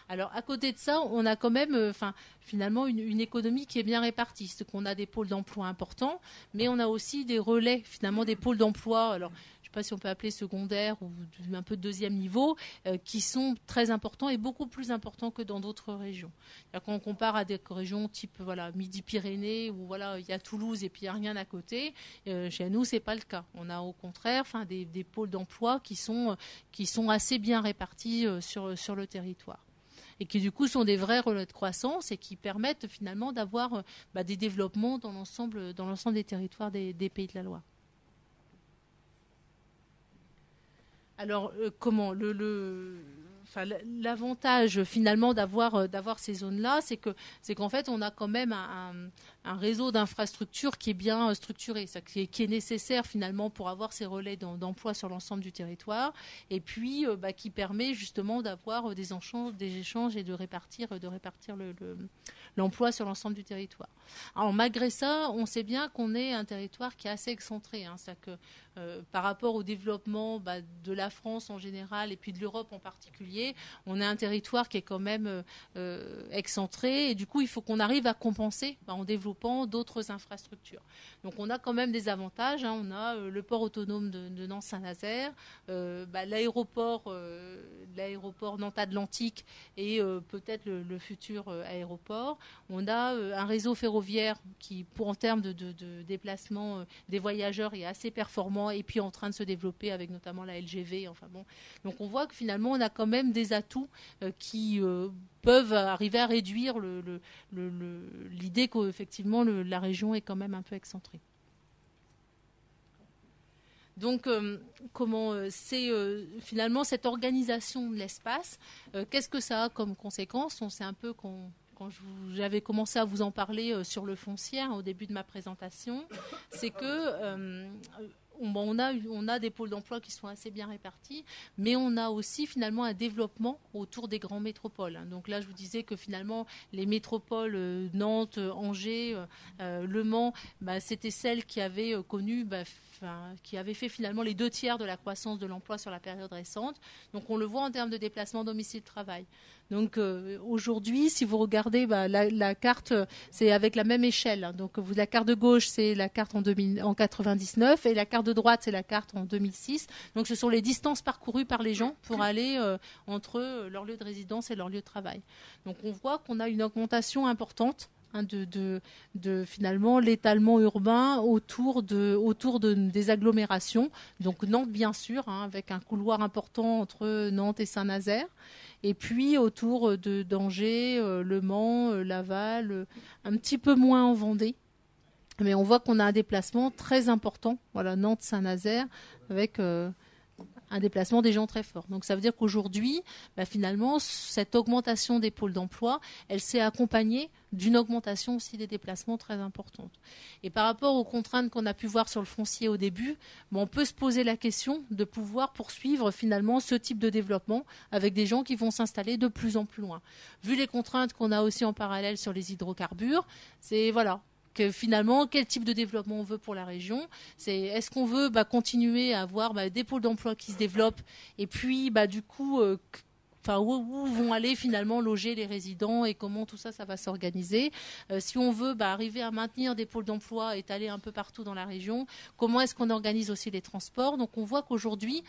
Alors à côté de ça, on a quand même finalement une économie qui est bien répartie. C'est qu'on a des pôles d'emploi importants, mais on a aussi des relais, finalement des pôles d'emploi. Alors je ne sais pas si on peut appeler secondaire ou un peu de 2e niveau, qui sont très importants et beaucoup plus importants que dans d'autres régions. Quand on compare à des régions type Midi-Pyrénées, où il y a Toulouse et puis il n'y a rien à côté, chez nous, ce n'est pas le cas. On a au contraire des pôles d'emploi qui sont assez bien répartis sur le territoire. Et qui du coup sont des vrais relais de croissance et qui permettent finalement d'avoir des développements dans l'ensemble des territoires des Pays de la Loire. Alors, l'avantage finalement d'avoir ces zones-là, c'est qu'en fait, on a quand même un réseau d'infrastructures qui est bien structuré, qui est nécessaire finalement pour avoir ces relais d'emploi sur l'ensemble du territoire, et puis qui permet justement d'avoir des échanges et de répartir l'emploi sur l'ensemble du territoire. Alors malgré ça, on sait bien qu'on est un territoire qui est assez excentré, c'est-à-dire que par rapport au développement de la France en général et puis de l'Europe en particulier, on a un territoire qui est quand même excentré et du coup il faut qu'on arrive à compenser en développant développant d'autres infrastructures. Donc on a quand même des avantages, hein. On a le port autonome de Nantes-Saint-Nazaire, l'aéroport Nantes-Atlantique et peut-être le futur aéroport. On a un réseau ferroviaire qui, en termes de déplacement des voyageurs, est assez performant et puis en train de se développer avec notamment la LGV. Enfin bon. Donc on voit que finalement on a quand même des atouts qui peuvent arriver à réduire l'idée qu'effectivement la région est quand même un peu excentrée. Donc, c'est finalement cette organisation de l'espace, qu'est-ce que ça a comme conséquence? On sait un peu quand j'avais commencé à vous en parler sur le foncier au début de ma présentation, c'est que on a des pôles d'emploi qui sont assez bien répartis, mais on a aussi finalement un développement autour des grandes métropoles. Donc là, je vous disais que finalement, les métropoles Nantes, Angers, Le Mans, c'était celles qui avaient connu, qui avaient fait finalement les 2/3 de la croissance de l'emploi sur la période récente. Donc on le voit en termes de déplacement domicile-travail. Donc aujourd'hui, si vous regardez la carte, c'est avec la même échelle. Donc la carte de gauche, c'est la carte en 99 et la carte de droite, c'est la carte en 2006. Donc ce sont les distances parcourues par les gens pour aller entre leur lieu de résidence et leur lieu de travail. Donc on voit qu'on a une augmentation importante de finalement l'étalement urbain autour des agglomérations. Donc Nantes, bien sûr, avec un couloir important entre Nantes et Saint-Nazaire. Et puis autour d'Angers, Le Mans, Laval, un petit peu moins en Vendée. Mais on voit qu'on a un déplacement très important, voilà, Nantes-Saint-Nazaire, avec un déplacement des gens très fort. Donc ça veut dire qu'aujourd'hui, finalement, cette augmentation des pôles d'emploi, elle s'est accompagnée d'une augmentation aussi des déplacements très importante. Et par rapport aux contraintes qu'on a pu voir sur le foncier au début, on peut se poser la question de pouvoir poursuivre finalement ce type de développement avec des gens qui vont s'installer de plus en plus loin. Vu les contraintes qu'on a aussi en parallèle sur les hydrocarbures, c'est voilà. Que finalement, quel type de développement on veut pour la région? Est-ce qu'on veut continuer à avoir des pôles d'emploi qui se développent et puis du coup, où vont aller finalement loger les résidents et comment tout ça va s'organiser? Si on veut arriver à maintenir des pôles d'emploi étalés un peu partout dans la région, comment est-ce qu'on organise aussi les transports? Donc on voit qu'aujourd'hui,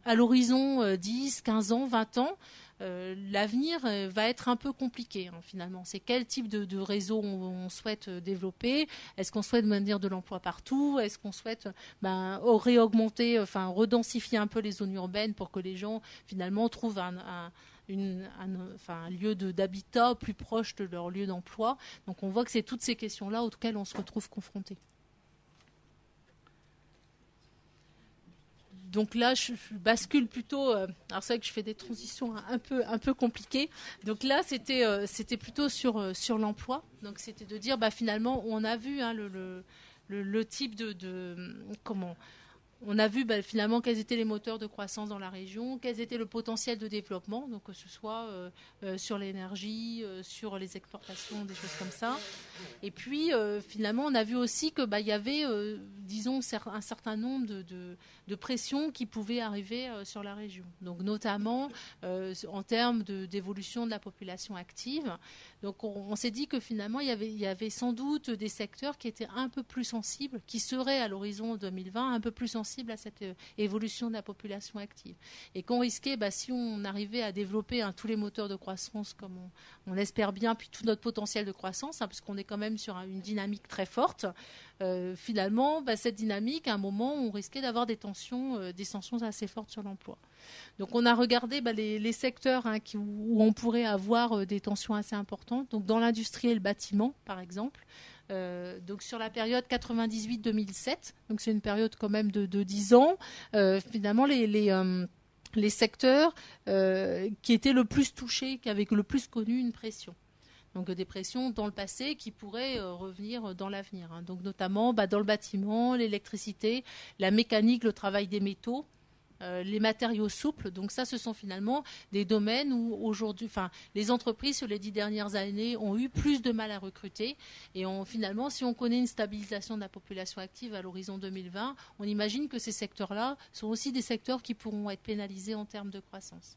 à l'horizon 10, 15 ans, 20 ans, l'avenir va être un peu compliqué finalement. C'est quel type de réseau on souhaite développer? Est-ce qu'on souhaite maintenir de l'emploi partout? Est-ce qu'on souhaite réaugmenter, redensifier un peu les zones urbaines pour que les gens finalement trouvent un lieu d'habitat plus proche de leur lieu d'emploi? Donc on voit que c'est toutes ces questions-là auxquelles on se retrouve confronté. Donc là, je bascule plutôt. Alors c'est vrai que je fais des transitions un peu compliquées. Donc là, c'était plutôt sur l'emploi. Donc c'était de dire, finalement, on a vu le type comment. On a vu finalement quels étaient les moteurs de croissance dans la région, quels étaient le potentiel de développement, donc que ce soit sur l'énergie, sur les exportations, des choses comme ça. Et puis finalement, on a vu aussi que y avait, disons, un certain nombre de pressions qui pouvaient arriver sur la région. Donc notamment en termes d'évolution de la population active. Donc on s'est dit que finalement, il y avait sans doute des secteurs qui étaient un peu plus sensibles, qui seraient à l'horizon 2020 un peu plus sensibles à cette évolution de la population active. Et qu'on risquait, si on arrivait à développer tous les moteurs de croissance comme on espère bien, puis tout notre potentiel de croissance, puisqu'on est quand même sur une dynamique très forte, finalement, cette dynamique, à un moment, on risquait d'avoir des tensions assez fortes sur l'emploi. Donc on a regardé les secteurs où on pourrait avoir des tensions assez importantes. Donc dans l'industrie et le bâtiment, par exemple. Donc sur la période 98-2007, donc c'est une période quand même de 10 ans, finalement les secteurs qui étaient le plus touchés, qui avaient le plus connu une pression. Donc des pressions dans le passé qui pourraient revenir dans l'avenir. Donc notamment dans le bâtiment, l'électricité, la mécanique, le travail des métaux, les matériaux souples. Donc ça, ce sont finalement des domaines où aujourd'hui, les entreprises sur les 10 dernières années ont eu plus de mal à recruter. Et finalement, si on connaît une stabilisation de la population active à l'horizon 2020, on imagine que ces secteurs-là sont aussi des secteurs qui pourront être pénalisés en termes de croissance.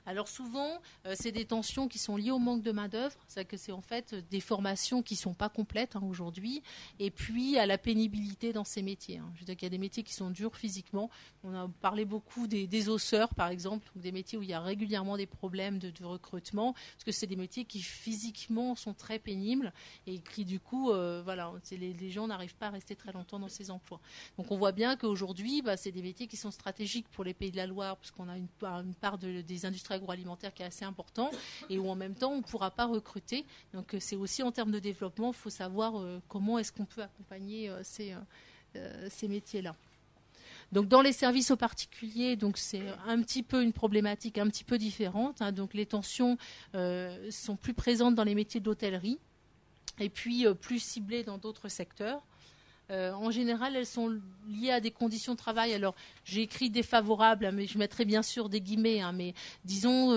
Alors souvent, c'est des tensions qui sont liées au manque de main-d'œuvre, c'est-à-dire que c'est en fait des formations qui ne sont pas complètes aujourd'hui, et puis à la pénibilité dans ces métiers. Je veux dire qu'il y a des métiers qui sont durs physiquement. On a parlé beaucoup des osseurs, par exemple, des métiers où il y a régulièrement des problèmes de recrutement, parce que c'est des métiers qui physiquement sont très pénibles et qui du coup, les gens n'arrivent pas à rester très longtemps dans ces emplois. Donc on voit bien qu'aujourd'hui, c'est des métiers qui sont stratégiques pour les Pays de la Loire, parce qu'on a une part des industries agroalimentaires qui est assez important, et où en même temps on ne pourra pas recruter. Donc c'est aussi en termes de développement, il faut savoir comment est-ce qu'on peut accompagner ces métiers-là. Donc dans les services aux particuliers, donc c'est un petit peu une problématique un petit peu différente. Donc les tensions sont plus présentes dans les métiers d'hôtellerie et puis plus ciblées dans d'autres secteurs. En général, elles sont liées à des conditions de travail. Alors, j'ai écrit défavorables, mais je mettrai bien sûr des guillemets. Mais disons,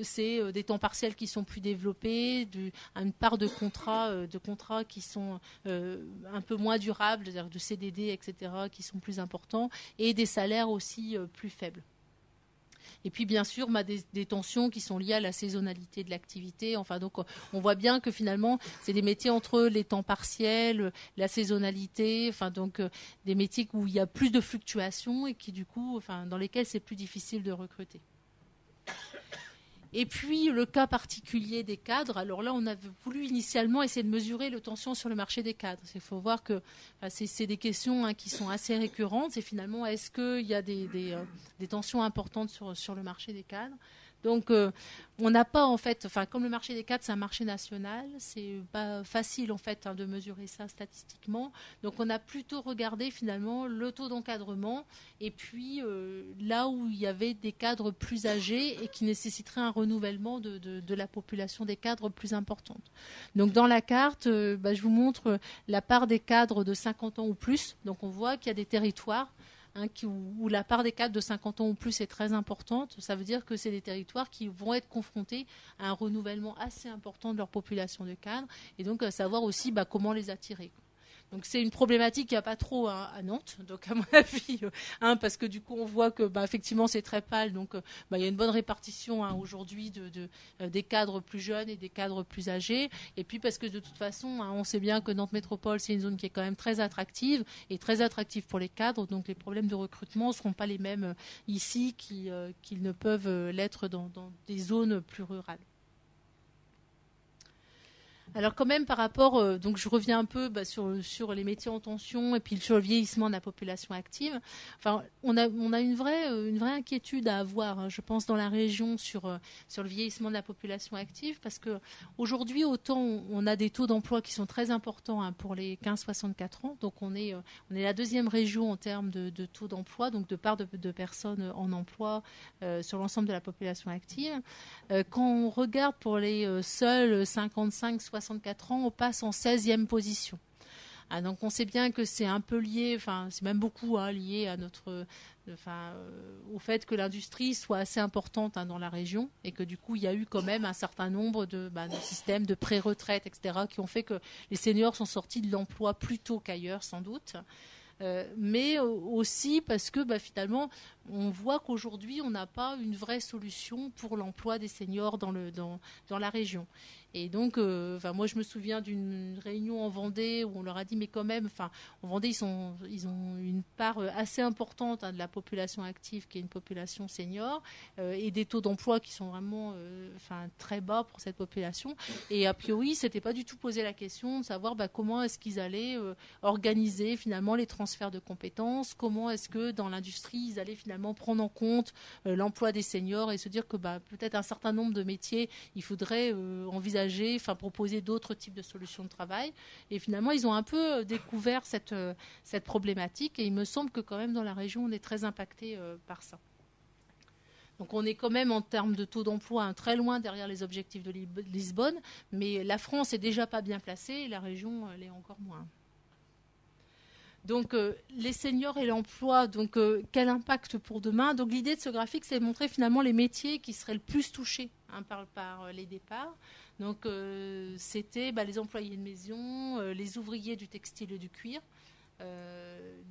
c'est des temps partiels qui sont plus développés, une part de contrats qui sont un peu moins durables, c'est-à-dire de CDD, etc., qui sont plus importants, et des salaires aussi plus faibles. Et puis, bien sûr, des tensions qui sont liées à la saisonnalité de l'activité. Enfin, donc, on voit bien que finalement, c'est des métiers entre les temps partiels, la saisonnalité, enfin, donc, des métiers où il y a plus de fluctuations et qui, du coup, enfin, dans lesquels c'est plus difficile de recruter. Et puis, le cas particulier des cadres. Alors là, on a voulu initialement essayer de mesurer les tensions sur le marché des cadres. Il faut voir que c'est des questions qui sont assez récurrentes. C'est finalement, est-ce qu'il y a des tensions importantes sur le marché des cadres ? Donc, on n'a pas, en fait, comme le marché des cadres, c'est un marché national, c'est pas facile, en fait, de mesurer ça statistiquement. Donc, on a plutôt regardé, finalement, le taux d'encadrement et puis là où il y avait des cadres plus âgés et qui nécessiteraient un renouvellement de la population des cadres plus importante. Donc, dans la carte, je vous montre la part des cadres de 50 ans ou plus. Donc, on voit qu'il y a des territoires où la part des cadres de 50 ans ou plus est très importante. Ça veut dire que c'est des territoires qui vont être confrontés à un renouvellement assez important de leur population de cadres, et donc savoir aussi comment les attirer. Donc c'est une problématique qu'il n'y a pas trop à Nantes, donc à mon avis, parce que du coup on voit que effectivement c'est très pâle, donc il y a une bonne répartition aujourd'hui des cadres plus jeunes et des cadres plus âgés, et puis parce que de toute façon on sait bien que Nantes Métropole c'est une zone qui est quand même très attractive pour les cadres, donc les problèmes de recrutement ne seront pas les mêmes ici qu'ils ne peuvent l'être dans des zones plus rurales. Alors quand même par rapport, donc je reviens un peu sur les métiers en tension et puis sur le vieillissement de la population active. Enfin, on a une vraie inquiétude à avoir, je pense, dans la région sur le vieillissement de la population active, parce que aujourd'hui autant on a des taux d'emploi qui sont très importants pour les 15-64 ans. Donc on est la deuxième région en termes de taux d'emploi, donc de part de personnes en emploi sur l'ensemble de la population active. Quand on regarde pour les seuls 55-64 ans, on passe en 16e position. Donc on sait bien que c'est un peu lié, c'est même beaucoup lié à au fait que l'industrie soit assez importante dans la région, et que du coup il y a eu quand même un certain nombre de systèmes de pré-retraite, etc., qui ont fait que les seniors sont sortis de l'emploi plus tôt qu'ailleurs sans doute. Mais aussi parce que finalement on voit qu'aujourd'hui on n'a pas une vraie solution pour l'emploi des seniors dans la région. Et donc, moi, je me souviens d'une réunion en Vendée où on leur a dit, mais quand même, en Vendée, ils ont une part assez importante de la population active, qui est une population senior, et des taux d'emploi qui sont vraiment très bas pour cette population. Et a priori, c'était pas du tout posé la question de savoir comment est-ce qu'ils allaient organiser finalement les transferts de compétences, comment est-ce que dans l'industrie, ils allaient finalement prendre en compte l'emploi des seniors et se dire que peut-être un certain nombre de métiers, il faudrait envisager, proposer d'autres types de solutions de travail. Et finalement, ils ont un peu découvert cette problématique, et il me semble que quand même dans la région, on est très impacté par ça. Donc on est quand même en termes de taux d'emploi très loin derrière les objectifs de Lisbonne, mais la France est déjà pas bien placée et la région l'est encore moins. Donc les seniors et l'emploi, donc quel impact pour demain ? Donc l'idée de ce graphique, c'est de montrer finalement les métiers qui seraient le plus touchés par les départs. Donc c'était les employés de maison, les ouvriers du textile et du cuir,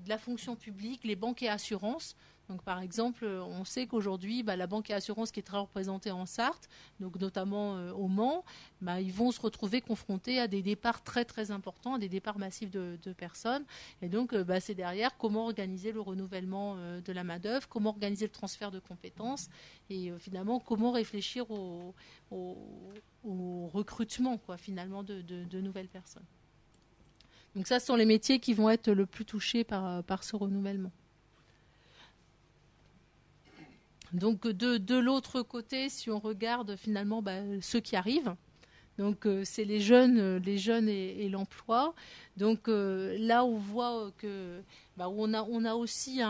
de la fonction publique, les banques et assurances. Donc, par exemple, on sait qu'aujourd'hui, la banque et assurance qui est très représentée en Sarthe, donc notamment au Mans, ils vont se retrouver confrontés à des départs très très importants, à des départs massifs de personnes. Et donc, c'est derrière comment organiser le renouvellement de la main-d'œuvre, comment organiser le transfert de compétences et finalement comment réfléchir au recrutement finalement de nouvelles personnes. Donc ça, ce sont les métiers qui vont être le plus touchés par ce renouvellement. Donc de l'autre côté, si on regarde finalement ceux qui arrivent, donc c'est les jeunes et l'emploi. Donc là, on voit que on a aussi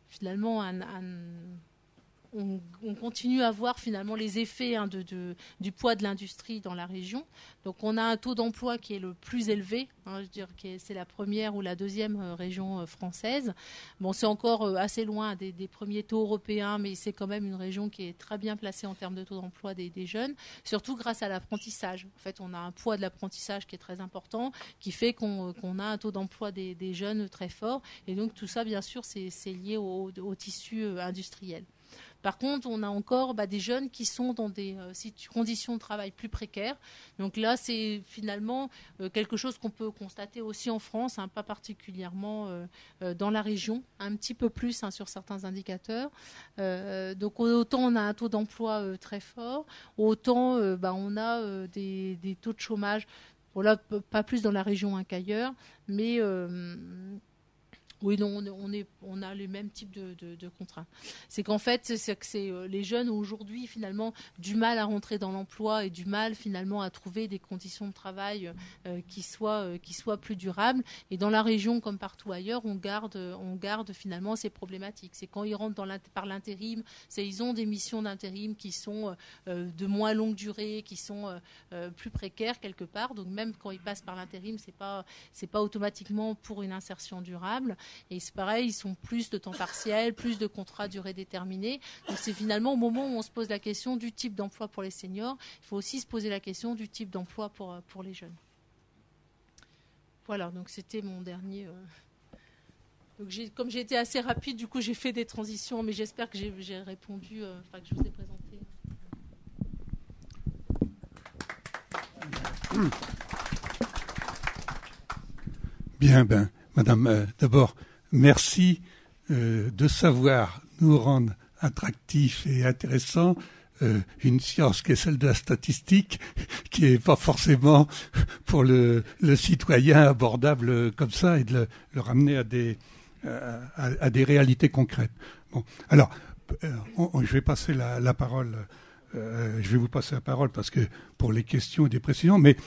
finalement on continue à voir finalement les effets du poids de l'industrie dans la région. Donc on a un taux d'emploi qui est le plus élevé, je veux dire que c'est la première ou la deuxième région française. Bon, c'est encore assez loin des premiers taux européens, mais c'est quand même une région qui est très bien placée en termes de taux d'emploi des jeunes, surtout grâce à l'apprentissage. En fait, on a un poids de l'apprentissage qui est très important, qui fait qu'on a un taux d'emploi des jeunes très fort. Et donc tout ça, bien sûr, c'est lié au tissu industriel. Par contre, on a encore des jeunes qui sont dans des conditions de travail plus précaires. Donc là, c'est finalement quelque chose qu'on peut constater aussi en France, pas particulièrement dans la région, un petit peu plus sur certains indicateurs. Donc autant on a un taux d'emploi très fort, autant on a des taux de chômage, là, pas plus dans la région qu'ailleurs, mais... oui, non, on a les mêmes types de contraintes. C'est qu'en fait, les jeunes ont aujourd'hui finalement du mal à rentrer dans l'emploi et du mal finalement à trouver des conditions de travail qui soient plus durables. Et dans la région comme partout ailleurs, on garde finalement ces problématiques. C'est quand ils rentrent par l'intérim, ils ont des missions d'intérim qui sont de moins longue durée, qui sont plus précaires quelque part. Donc même quand ils passent par l'intérim, c'est pas automatiquement pour une insertion durable. Et c'est pareil, ils sont plus de temps partiel, plus de contrats à durée déterminée. Donc c'est finalement au moment où on se pose la question du type d'emploi pour les seniors, il faut aussi se poser la question du type d'emploi pour les jeunes. Voilà, donc c'était mon dernier... Donc comme j'ai été assez rapide, du coup j'ai fait des transitions, mais j'espère que j'ai répondu, que je vous ai présenté. Bien, Madame, d'abord, merci de savoir nous rendre attractifs et intéressants une science qui est celle de la statistique, qui n'est pas forcément pour le citoyen abordable comme ça, et de le ramener à des réalités concrètes. Bon, alors, je vais passer la parole. Je vais vous passer la parole parce que pour les questions et des précisions, mais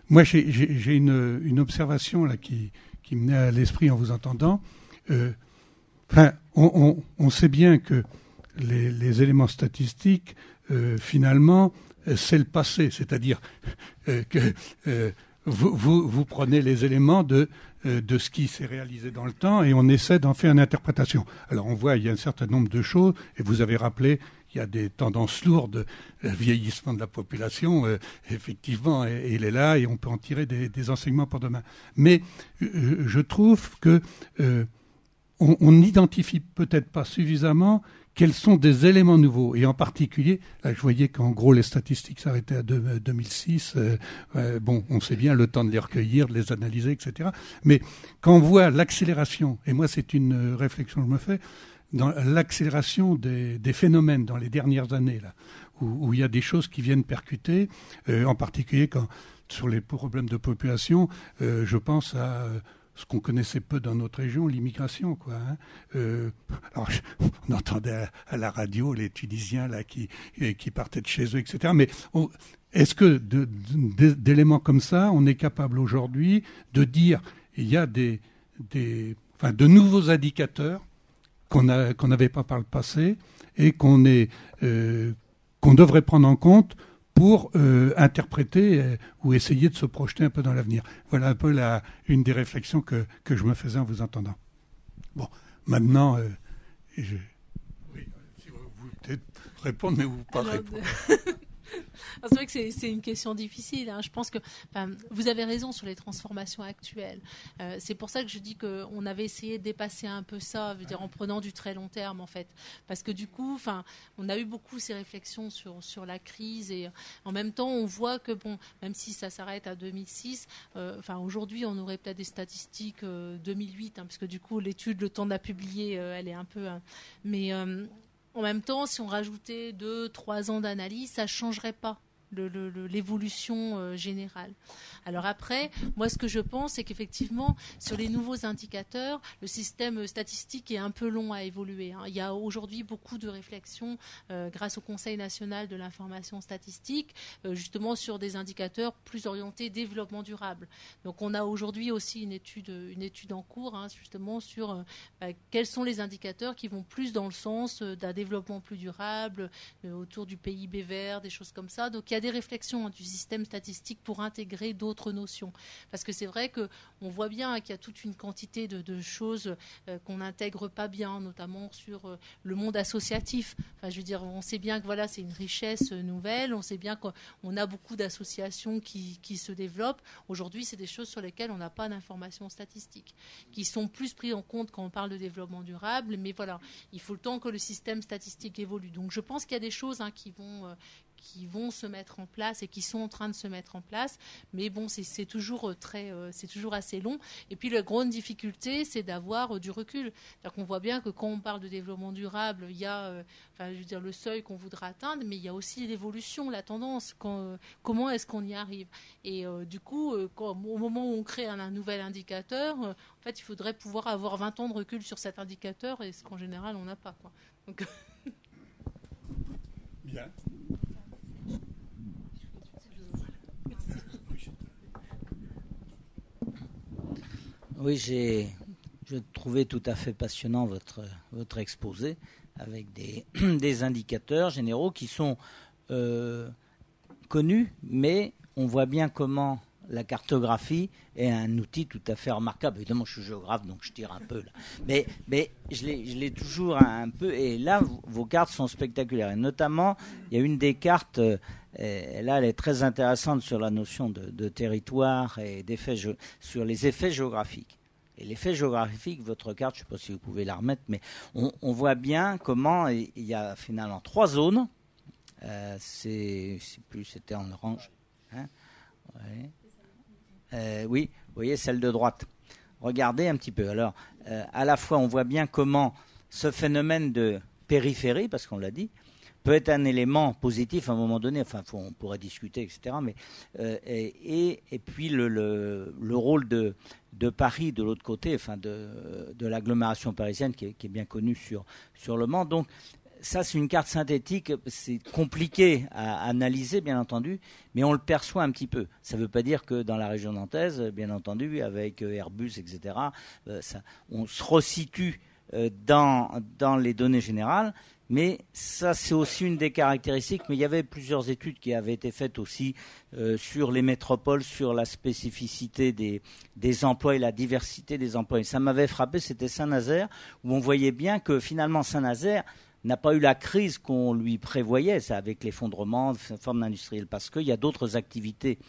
moi j'ai une observation là qui me venait à l'esprit en vous entendant. On sait bien que les éléments statistiques, finalement, c'est le passé, c'est-à-dire que vous prenez les éléments de ce qui s'est réalisé dans le temps et on essaie d'en faire une interprétation. Alors on voit, il y a un certain nombre de choses, et vous avez rappelé, il y a des tendances lourdes, vieillissement de la population, effectivement, et il est là, et on peut en tirer des enseignements pour demain. Mais je trouve que on n'identifie peut-être pas suffisamment quels sont des éléments nouveaux. Et en particulier, là je voyais qu'en gros les statistiques s'arrêtaient à 2006. On sait bien le temps de les recueillir, de les analyser, etc. Mais quand on voit l'accélération, et moi c'est une réflexion que je me fais, dans l'accélération des phénomènes dans les dernières années, là, où il y a des choses qui viennent percuter, en particulier sur les problèmes de population, je pense à ce qu'on connaissait peu dans notre région, l'immigration, quoi. Alors, on entendait à la radio les Tunisiens là qui partaient de chez eux, etc. Mais est-ce que d'éléments comme ça, on est capable aujourd'hui de dire il y a de nouveaux indicateurs qu'on n'avait pas par le passé et qu'on devrait prendre en compte pour interpréter ou essayer de se projeter un peu dans l'avenir. Voilà un peu une des réflexions que je me faisais en vous entendant. Bon, maintenant, oui, si vous peut-être répondre, mais vous ne pouvez pas répondre. C'est vrai que c'est une question difficile. Je pense que vous avez raison sur les transformations actuelles. C'est pour ça que je dis qu'on avait essayé de dépasser un peu ça, veut dire en prenant du très long terme en fait. Parce que du coup, on a eu beaucoup ces réflexions sur la crise et en même temps, on voit que même si ça s'arrête à 2006, aujourd'hui, on aurait peut-être des statistiques 2008, parce que du coup, l'étude, le temps de la publier, elle est un peu. Mais en même temps, si on rajoutait 2-3 ans d'analyse, ça ne changerait pas l'évolution générale. Alors après, moi ce que je pense, c'est qu'effectivement, sur les nouveaux indicateurs, le système statistique est un peu long à évoluer. Il y a aujourd'hui beaucoup de réflexions grâce au Conseil national de l'information statistique, justement sur des indicateurs plus orientés développement durable. Donc on a aujourd'hui aussi une étude en cours, justement sur quels sont les indicateurs qui vont plus dans le sens d'un développement plus durable, autour du PIB vert, des choses comme ça. Donc il y a des réflexions du système statistique pour intégrer d'autres notions. Parce que c'est vrai qu'on voit bien qu'il y a toute une quantité de choses qu'on n'intègre pas bien, notamment sur le monde associatif. Je veux dire, on sait bien que voilà, c'est une richesse nouvelle, on sait bien qu'on a beaucoup d'associations qui se développent. Aujourd'hui, c'est des choses sur lesquelles on n'a pas d'informations statistiques, qui sont plus prises en compte quand on parle de développement durable, mais voilà, il faut le temps que le système statistique évolue. Donc je pense qu'il y a des choses qui vont se mettre en place et qui sont en train de se mettre en place, mais bon, c'est toujours assez long. Et puis la grande difficulté, c'est d'avoir du recul. C'est-à-dire qu'on voit bien que quand on parle de développement durable, il y a, le seuil qu'on voudra atteindre, mais il y a aussi l'évolution, la tendance. Comment est-ce qu'on y arrive? Et du coup, au moment où on crée un nouvel indicateur, en fait, il faudrait pouvoir avoir 20 ans de recul sur cet indicateur, et ce qu'en général, on n'a pas, quoi. Donc... Bien. Oui, je trouvais tout à fait passionnant votre exposé avec des indicateurs généraux qui sont connus, mais on voit bien comment la cartographie est un outil tout à fait remarquable. Évidemment, je suis géographe, donc je tire un peu là. Mais je l'ai toujours un peu. Et là, vos cartes sont spectaculaires. Et notamment, il y a une des cartes, là, elle est très intéressante sur la notion de territoire et sur les effets géographiques. Et l'effet géographique, votre carte, je ne sais pas si vous pouvez la remettre, mais on voit bien comment il y a finalement 3 zones. C'était en orange. Ouais. Oui, vous voyez celle de droite. Regardez un petit peu. Alors, à la fois, on voit bien comment ce phénomène de périphérie, parce qu'on l'a dit, peut être un élément positif à un moment donné. Enfin, on pourrait discuter, etc. Mais, et puis le rôle de Paris de l'autre côté, enfin de l'agglomération parisienne qui est bien connue sur le Mans. Donc, ça, c'est une carte synthétique, c'est compliqué à analyser, bien entendu, mais on le perçoit un petit peu. Ça ne veut pas dire que dans la région nantaise, bien entendu, avec Airbus, etc., on se resitue dans les données générales, mais ça, c'est aussi une des caractéristiques. Mais il y avait plusieurs études qui avaient été faites aussi sur les métropoles, sur la spécificité des emplois et la diversité des emplois. Et ça m'avait frappé, c'était Saint-Nazaire, où on voyait bien que finalement Saint-Nazaire n'a pas eu la crise qu'on lui prévoyait, ça, avec l'effondrement de forme industrielle, parce qu'il y a d'autres activités,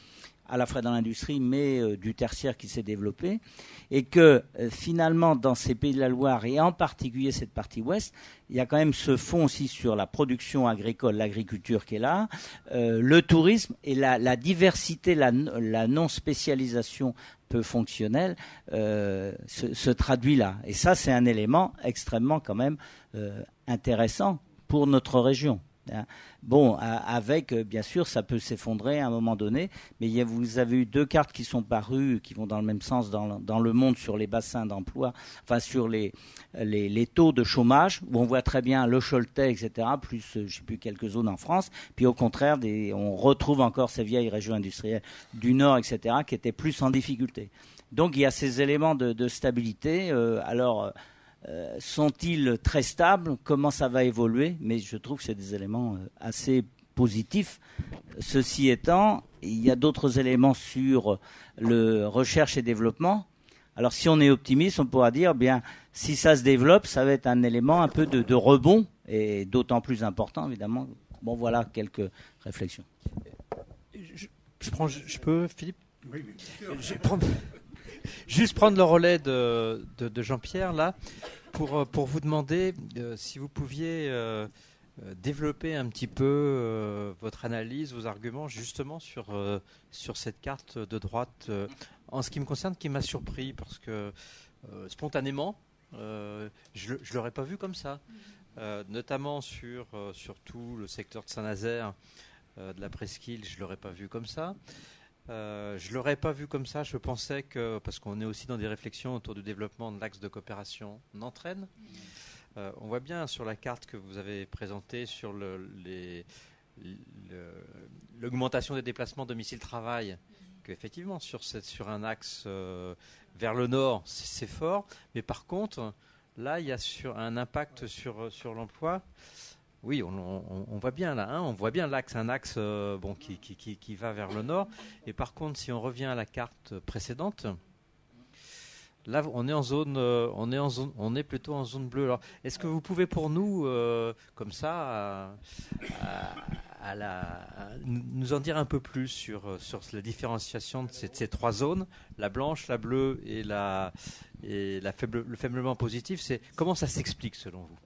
à la fois dans l'industrie, mais du tertiaire qui s'est développé, et que finalement, dans ces pays de la Loire, et en particulier cette partie ouest, il y a quand même ce fond aussi sur la production agricole, l'agriculture qui est là, le tourisme et la diversité, la non-spécialisation peu fonctionnelle se traduit là. Et ça, c'est un élément extrêmement quand même intéressant pour notre région. Bon, avec, bien sûr, ça peut s'effondrer à un moment donné, mais vous avez eu 2 cartes qui sont parues, qui vont dans le même sens dans le monde sur les bassins d'emploi, enfin sur les taux de chômage, où on voit très bien le Choletais, etc., plus, je ne sais plus, quelques zones en France, puis au contraire, on retrouve encore ces vieilles régions industrielles du Nord, etc., qui étaient plus en difficulté. Donc il y a ces éléments de stabilité. Sont-ils très stables? Comment ça va évoluer? Mais je trouve que c'est des éléments assez positifs. Ceci étant, il y a d'autres éléments sur le recherche et développement. Alors si on est optimiste, on pourra dire, bien, si ça se développe, ça va être un élément un peu de rebond, et d'autant plus important, évidemment. Bon, voilà quelques réflexions. Je peux, Philippe? Oui, Je vais juste prendre le relais de Jean-Pierre là pour vous demander si vous pouviez développer un petit peu votre analyse, vos arguments justement sur cette carte de droite. En ce qui me concerne, qui m'a surpris parce que spontanément, je ne l'aurais pas vu comme ça, notamment sur tout le secteur de Saint-Nazaire, de la presqu'île, je ne l'aurais pas vu comme ça. Je ne l'aurais pas vu comme ça. Je pensais que, parce qu'on est aussi dans des réflexions autour du développement de l'axe de coopération Nantes-Rennes, on voit bien sur la carte que vous avez présentée sur l'augmentation des déplacements domicile-travail, qu'effectivement sur un axe vers le nord, c'est fort. Mais par contre, là, il y a un impact sur l'emploi. Oui, on voit bien là, on voit bien l'axe, un axe qui va vers le nord. Et par contre, si on revient à la carte précédente, là, on est plutôt en zone bleue. Alors, est-ce que vous pouvez pour nous, comme ça, nous en dire un peu plus sur la différenciation de ces trois zones, la blanche, la bleue et le faiblement positif. Comment ça s'explique selon vous?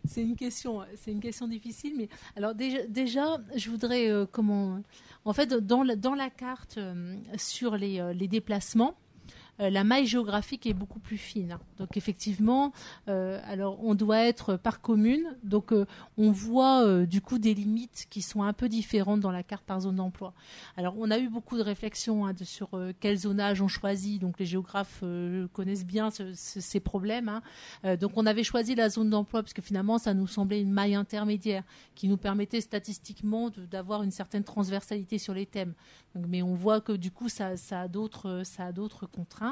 C'est une question difficile, mais alors déjà je voudrais en fait dans la carte sur les déplacements, la maille géographique est beaucoup plus fine. Donc effectivement, alors on doit être par commune. Donc on voit du coup des limites qui sont un peu différentes dans la carte par zone d'emploi. Alors on a eu beaucoup de réflexions sur quel zonage on choisit. Donc les géographes connaissent bien ces problèmes. Donc on avait choisi la zone d'emploi parce que finalement ça nous semblait une maille intermédiaire qui nous permettait statistiquement d'avoir une certaine transversalité sur les thèmes. Donc, mais on voit que du coup ça a d'autres contraintes.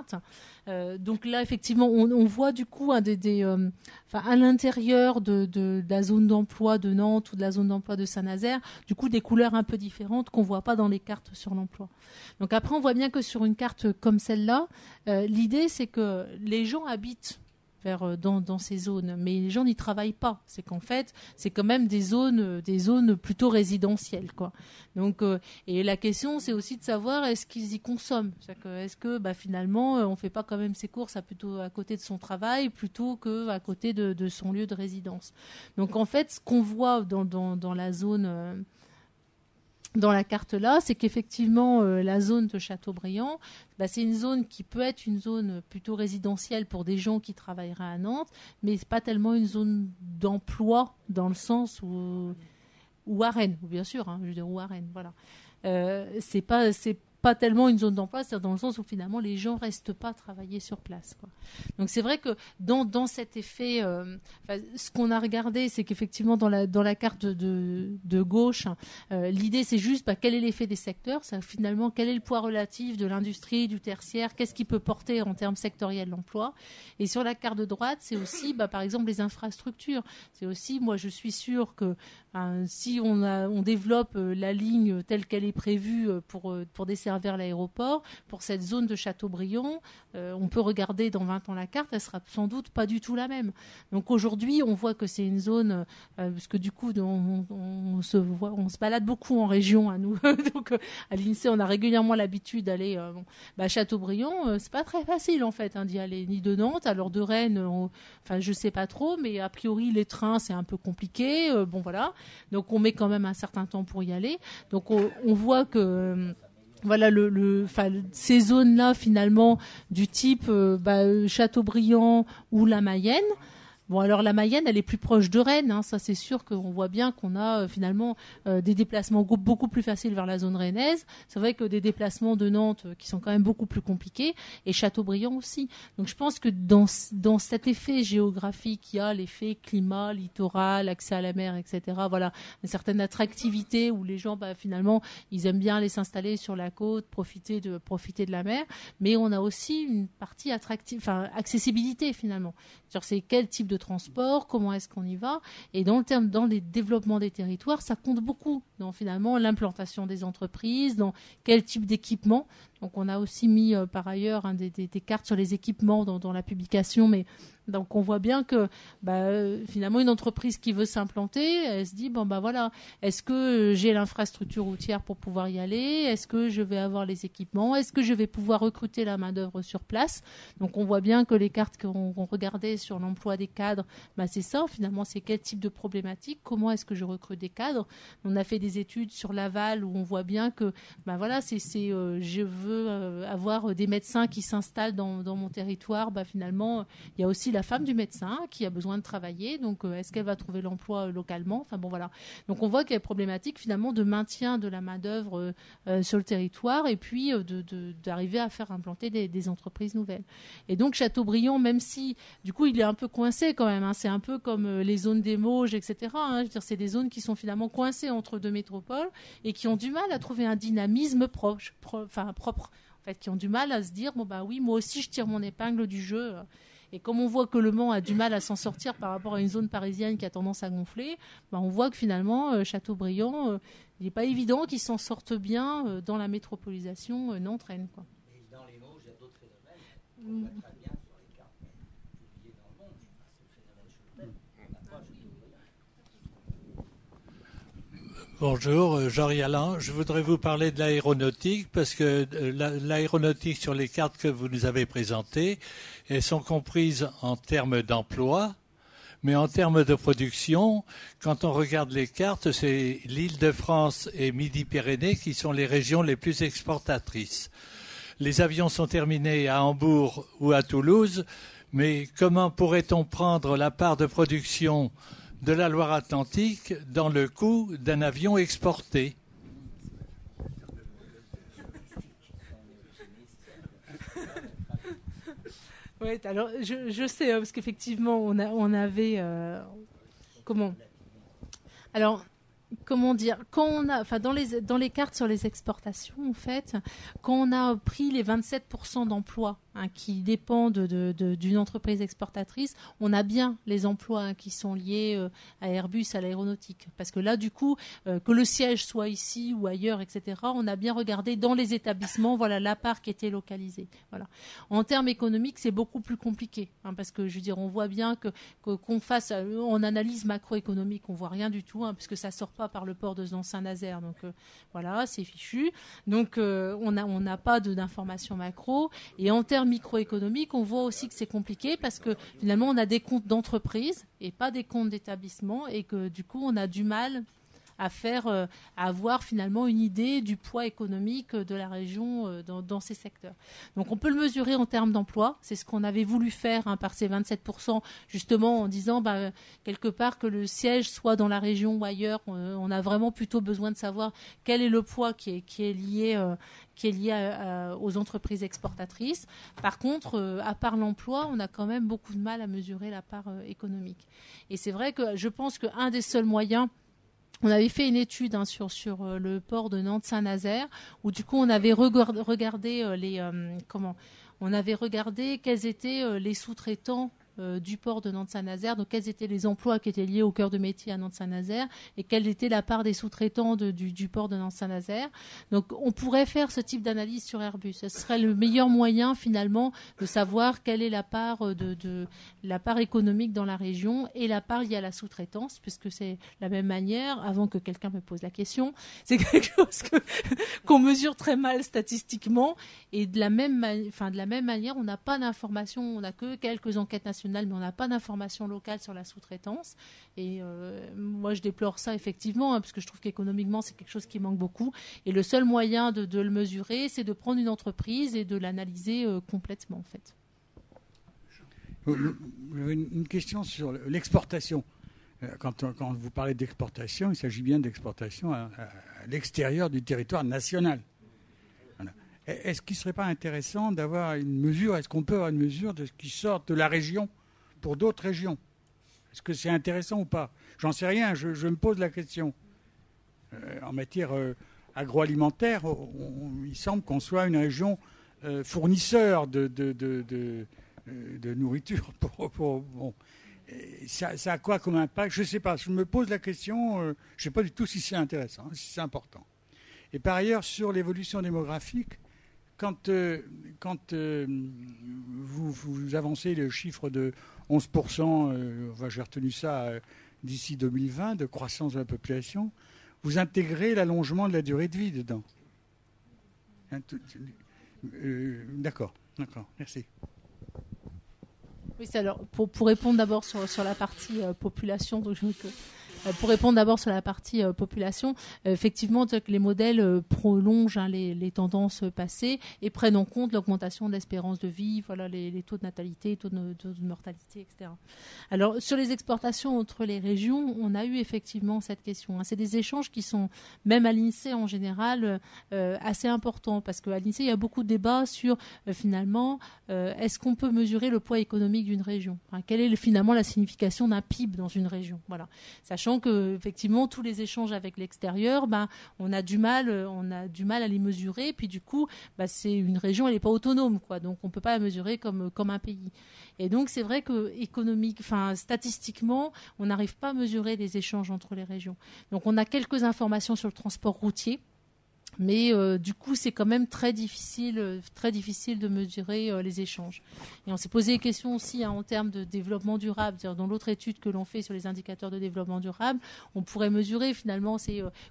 Donc là, effectivement, on voit du coup à l'intérieur de la zone d'emploi de Nantes ou de la zone d'emploi de Saint-Nazaire, du coup, des couleurs un peu différentes qu'on ne voit pas dans les cartes sur l'emploi. Donc après, on voit bien que sur une carte comme celle-là, l'idée, c'est que les gens habitent dans ces zones, mais les gens n'y travaillent pas. C'est qu'en fait, c'est quand même des zones plutôt résidentielles, quoi. Donc, et la question, c'est aussi de savoir est-ce qu'ils y consomment. Est-ce que finalement, on fait pas quand même ses courses plutôt à côté de son travail plutôt que à côté de son lieu de résidence. Donc en fait, ce qu'on voit dans la zone dans la carte là, c'est qu'effectivement la zone de Châteaubriand, c'est une zone qui peut être une zone plutôt résidentielle pour des gens qui travailleraient à Nantes, mais c'est pas tellement une zone d'emploi dans le sens ou à Rennes, bien sûr, je veux dire ou à Rennes, voilà. C'est pas tellement une zone d'emploi, c'est dans le sens où finalement les gens restent pas travailler sur place, quoi. Donc c'est vrai que dans cet effet, ce qu'on a regardé, c'est qu'effectivement dans la carte de gauche, l'idée c'est juste quel est l'effet des secteurs, finalement quel est le poids relatif de l'industrie, du tertiaire, qu'est-ce qui peut porter en termes sectoriels l'emploi. Et sur la carte de droite, c'est aussi par exemple les infrastructures. C'est aussi, moi je suis sûre que si on développe la ligne telle qu'elle est prévue pour desservir l'aéroport, pour cette zone de Châteaubriand, on peut regarder dans 20 ans la carte, elle sera sans doute pas du tout la même. Donc aujourd'hui, on voit que c'est une zone, parce que du coup, on se balade beaucoup en région à nous. Donc à l'INSEE, on a régulièrement l'habitude d'aller à Châteaubriand. C'est pas très facile en fait d'y aller, ni de Nantes. Alors de Rennes, je sais pas trop, mais a priori les trains c'est un peu compliqué. Voilà. Donc on met quand même un certain temps pour y aller. Donc on voit que voilà ces zones-là finalement du type Châteaubriand ou la Mayenne. Bon, alors la Mayenne, elle est plus proche de Rennes, ça c'est sûr qu'on voit bien qu'on a finalement des déplacements beaucoup plus faciles vers la zone rennaise. C'est vrai que des déplacements de Nantes qui sont quand même beaucoup plus compliqués, et Châteaubriand aussi. Donc je pense que dans cet effet géographique, il y a l'effet climat, littoral, accès à la mer, etc. Voilà, une certaine attractivité où les gens finalement ils aiment bien aller s'installer sur la côte, profiter de la mer, mais on a aussi une partie accessibilité finalement. C'est quel type de de transport, comment est-ce qu'on y va. Et dans les développements des territoires, ça compte beaucoup dans finalement l'implantation des entreprises, dans quel type d'équipement. Donc on a aussi mis par ailleurs des cartes sur les équipements dans la publication, mais donc on voit bien que finalement une entreprise qui veut s'implanter, elle se dit voilà, est-ce que j'ai l'infrastructure routière pour pouvoir y aller? Est-ce que je vais avoir les équipements? Est-ce que je vais pouvoir recruter la main-d'œuvre sur place? Donc on voit bien que les cartes qu'on regardait sur l'emploi des cadres, c'est ça finalement, c'est quel type de problématique, comment est-ce que je recrute des cadres? On a fait des études sur l'aval où on voit bien que voilà, je veux avoir des médecins qui s'installent dans mon territoire, finalement il y a aussi la femme du médecin qui a besoin de travailler, donc est-ce qu'elle va trouver l'emploi localement? Voilà. Donc on voit qu'il y a une problématique finalement de maintien de la main-d'œuvre sur le territoire et puis d'arriver à faire implanter des entreprises nouvelles. Et donc Châteaubriand, même si du coup il est un peu coincé quand même, c'est un peu comme les zones des Mauges, etc. Je veux dire, c'est des zones qui sont finalement coincées entre deux métropoles et qui ont du mal à trouver un dynamisme propre. En fait, qui ont du mal à se dire oui, moi aussi je tire mon épingle du jeu. Et comme on voit que Le Mans a du mal à s'en sortir par rapport à une zone parisienne qui a tendance à gonfler, on voit que finalement Châteaubriand, il n'est pas évident qu'il s'en sorte bien dans la métropolisation nantraine, quoi. Et dans les Mauges, il y a d'autres phénomènes qu'on voit très bien sur les cartes publiées dans le monde. C'est le phénomène Choletais. Bonjour, Jean Rialan. Je voudrais vous parler de l'aéronautique parce que l'aéronautique sur les cartes que vous nous avez présentées, elles sont comprises en termes d'emploi, mais en termes de production, quand on regarde les cartes, c'est l'Île-de-France et Midi-Pyrénées qui sont les régions les plus exportatrices. Les avions sont terminés à Hambourg ou à Toulouse, mais comment pourrait-on prendre la part de production de la Loire-Atlantique dans le coût d'un avion exporté? Oui, alors je sais, parce qu'effectivement, on avait... Comment dire, quand on a, dans les cartes sur les exportations, en fait, quand on a pris les 27% d'emplois qui dépendent d'une entreprise exportatrice, on a bien les emplois qui sont liés à Airbus, à l'aéronautique. Parce que là, du coup, que le siège soit ici ou ailleurs, etc., on a bien regardé dans les établissements, la part qui était localisée. Voilà. En termes économiques, c'est beaucoup plus compliqué, parce que, je veux dire, on voit bien qu'on fasse, en analyse macroéconomique, on voit rien du tout, puisque ça sort pas par le port de Saint-Nazaire. Donc, voilà, c'est fichu. Donc, on n'a pas d'informations macro. Et en termes microéconomiques, on voit aussi que c'est compliqué parce que finalement on a des comptes d'entreprise et pas des comptes d'établissement et que du coup on a du mal à avoir finalement une idée du poids économique de la région dans ces secteurs. Donc on peut le mesurer en termes d'emploi, c'est ce qu'on avait voulu faire par ces 27%, justement en disant quelque part que le siège soit dans la région ou ailleurs, on a vraiment plutôt besoin de savoir quel est le poids qui est lié aux entreprises exportatrices. Par contre, à part l'emploi, on a quand même beaucoup de mal à mesurer la part économique. Et c'est vrai que je pense qu'un des seuls moyens, on avait fait une étude sur le port de Nantes-Saint-Nazaire, où du coup on avait regardé on avait regardé quels étaient les sous-traitants du port de Nantes-Saint-Nazaire, donc quels étaient les emplois qui étaient liés au cœur de métier à Nantes-Saint-Nazaire et quelle était la part des sous-traitants du port de Nantes-Saint-Nazaire. Donc on pourrait faire ce type d'analyse sur Airbus. Ce serait le meilleur moyen finalement de savoir quelle est la part la part économique dans la région et la part liée à la sous-traitance, puisque c'est la même manière, avant que quelqu'un me pose la question, c'est quelque chose qu'on mesure très mal statistiquement et de la même manière, on n'a pas d'informations, on n'a que quelques enquêtes nationales, mais on n'a pas d'informations locales sur la sous-traitance. Et moi, je déplore ça effectivement, parce que je trouve qu'économiquement, c'est quelque chose qui manque beaucoup. Et le seul moyen de le mesurer, c'est de prendre une entreprise et de l'analyser complètement, en fait. Une question sur l'exportation. Quand vous parlez d'exportation, il s'agit bien d'exportation à l'extérieur du territoire national. Voilà. Est-ce qu'il ne serait pas intéressant d'avoir une mesure, est-ce qu'on peut avoir une mesure de ce qui sort de la région pour d'autres régions? Est-ce que c'est intéressant ou pas? J'en sais rien, je me pose la question. En matière agroalimentaire, il semble qu'on soit une région fournisseur de nourriture. Ça a quoi comme impact? Je ne sais pas. Je me pose la question. Je ne sais pas du tout si c'est intéressant, si c'est important. Et par ailleurs, sur l'évolution démographique, quand vous avancez le chiffre de 11%, j'ai retenu ça d'ici 2020, de croissance de la population, vous intégrez l'allongement de la durée de vie dedans. Hein, d'accord, merci. Oui, alors pour répondre d'abord sur la partie population, donc pour répondre d'abord sur la partie population, effectivement, les modèles prolongent les tendances passées et prennent en compte l'augmentation de l'espérance de vie, voilà, les taux de natalité, taux de mortalité, etc. Alors, sur les exportations entre les régions, on a eu effectivement cette question. C'est des échanges qui sont, même à l'INSEE en général, assez importants parce qu'à l'INSEE, il y a beaucoup de débats sur, finalement, est-ce qu'on peut mesurer le poids économique d'une région? Quelle est finalement la signification d'un PIB dans une région? Voilà. Sachant que effectivement tous les échanges avec l'extérieur, on a du mal à les mesurer. Puis du coup, c'est une région, elle n'est pas autonome, quoi. Donc on peut pas la mesurer comme un pays. Et donc c'est vrai que statistiquement, on n'arrive pas à mesurer les échanges entre les régions. Donc on a quelques informations sur le transport routier. Mais du coup, c'est quand même très difficile de mesurer les échanges. Et on s'est posé des questions aussi en termes de développement durable. C'est-à-dire, dans l'autre étude que l'on fait sur les indicateurs de développement durable, on pourrait mesurer finalement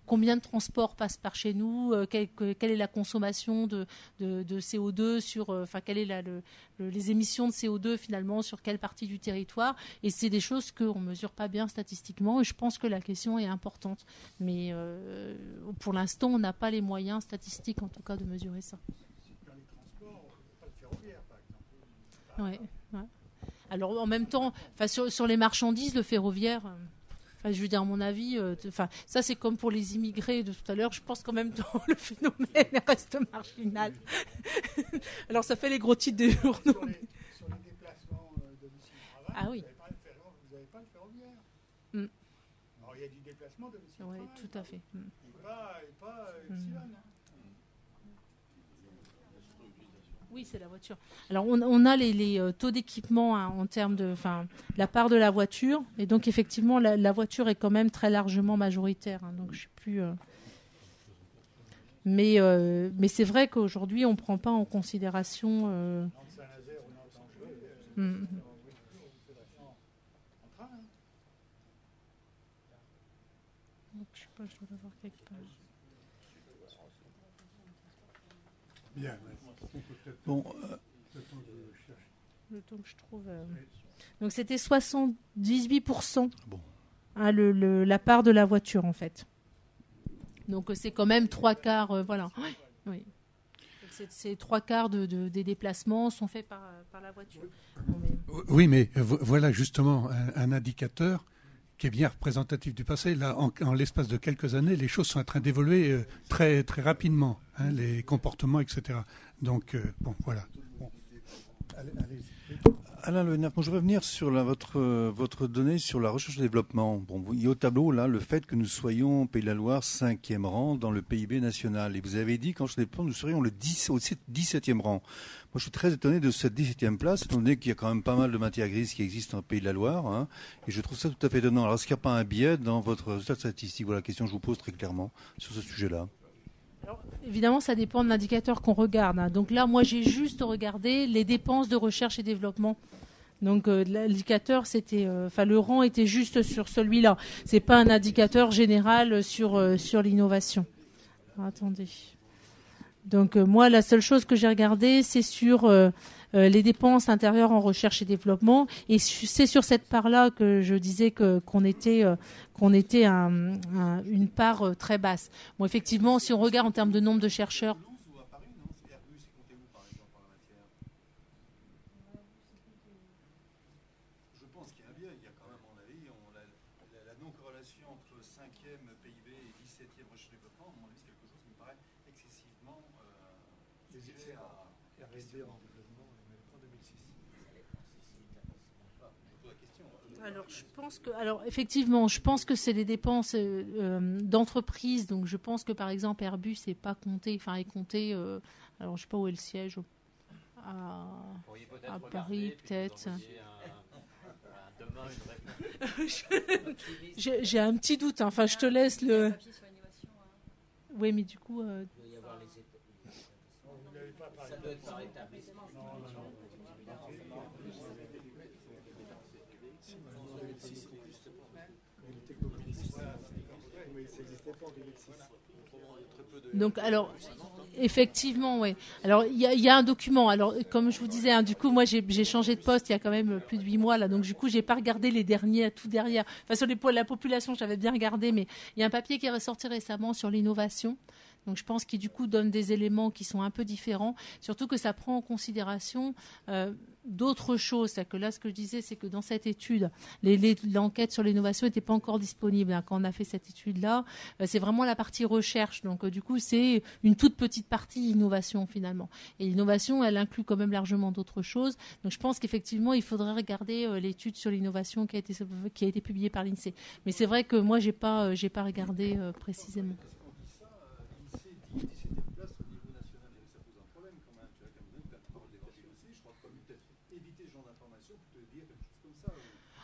combien de transports passent par chez nous, quelle est la consommation de CO2 quelle est les émissions de CO2 finalement sur quelle partie du territoire. Et c'est des choses qu'on ne mesure pas bien statistiquement. Et je pense que la question est importante. Mais pour l'instant, on n'a pas les moyens statistiques, en tout cas, de mesurer ça. Dans les transports, on ne peut pas le ferroviaire, par exemple. Ouais. Alors, en même temps, sur les marchandises, le ferroviaire, je veux dire, à mon avis, ça, c'est comme pour les immigrés de tout à l'heure. Je pense qu'en même temps, le phénomène reste marginal. Alors, ça fait les gros titres des journaux. Sur les déplacements domicile-travail, Ah oui. vous n'avez pas le ferroviaire. Mm. Alors, il y a du déplacement domicile-travail. Oui, tout à fait. Et pas Epsilon. Oui, c'est la voiture. Alors, on a les taux d'équipement en termes de, la part de la voiture, et donc effectivement, la voiture est quand même très largement majoritaire. Donc, je sais plus. Mais c'est vrai qu'aujourd'hui, on ne prend pas en considération. Donc, je sais pas, je dois l'avoir quelque part. Bien. Bon, Le temps que je trouve. Donc c'était 78%. Bon. La part de la voiture en fait. Donc c'est quand même 3/4. Voilà. Oui. C'est 3/4 des déplacements sont faits par la voiture. Oui, mais voilà justement un indicateur qui est bien représentatif du passé. Là, en l'espace de quelques années, les choses sont en train d'évoluer très, très rapidement, les comportements, etc. Donc, voilà. Bon. Allez. Alain Le Neff, je vais revenir sur votre donnée sur la recherche et développement. Bon, il y a au tableau là le fait que nous soyons, Pays de la Loire, 5e rang dans le PIB national. Et vous avez dit qu'en recherche et développement, nous serions au 17e rang. Moi, je suis très étonné de cette 17e place, étant donné qu'il y a quand même pas mal de matières grises qui existent dans le Pays de la Loire. Et je trouve ça tout à fait étonnant. Alors, est-ce qu'il n'y a pas un biais dans votre résultat statistique? Voilà la question que je vous pose très clairement sur ce sujet-là. Alors, évidemment, ça dépend de l'indicateur qu'on regarde. Donc là, moi, j'ai juste regardé les dépenses de recherche et développement. Donc l'indicateur, le rang était juste sur celui-là. C'est pas un indicateur général sur l'innovation. Alors, attendez. Donc moi, la seule chose que j'ai regardée, c'est sur les dépenses intérieures en recherche et développement. Et c'est sur cette part-là que je disais qu'on était une part très basse. Bon, effectivement, si on regarde en termes de nombre de chercheurs. Effectivement, je pense que c'est des dépenses d'entreprise. Donc, je pense que par exemple, Airbus n'est pas compté. Enfin, est compté. Alors, je sais pas où est le siège. À Paris, peut-être. J'ai un petit doute. Hein. Enfin, je te laisse le. Oui, mais du coup. Ça doit être par établissement. Donc, alors, effectivement, oui. Alors, il y a un document. Alors, comme je vous disais, hein, du coup, moi, j'ai changé de poste il y a quand même plus de 8 mois, là. Donc, du coup, j'ai pas regardé les derniers tout derrière. Enfin, sur la population, j'avais bien regardé, mais il y a un papier qui est ressorti récemment sur l'innovation. Donc, je pense qu'il, du coup, donne des éléments qui sont un peu différents. Surtout que ça prend en considération d'autres choses. C'est-à-dire que là, ce que je disais, c'est que dans cette étude, l'enquête sur l'innovation n'était pas encore disponible hein, quand on a fait cette étude-là. C'est vraiment la partie recherche. Donc, du coup, c'est une toute petite partie innovation, finalement. Et l'innovation, elle inclut quand même largement d'autres choses. Donc, je pense qu'effectivement, il faudrait regarder l'étude sur l'innovation qui a été publiée par l'INSEE. Mais c'est vrai que moi, j'ai pas regardé précisément.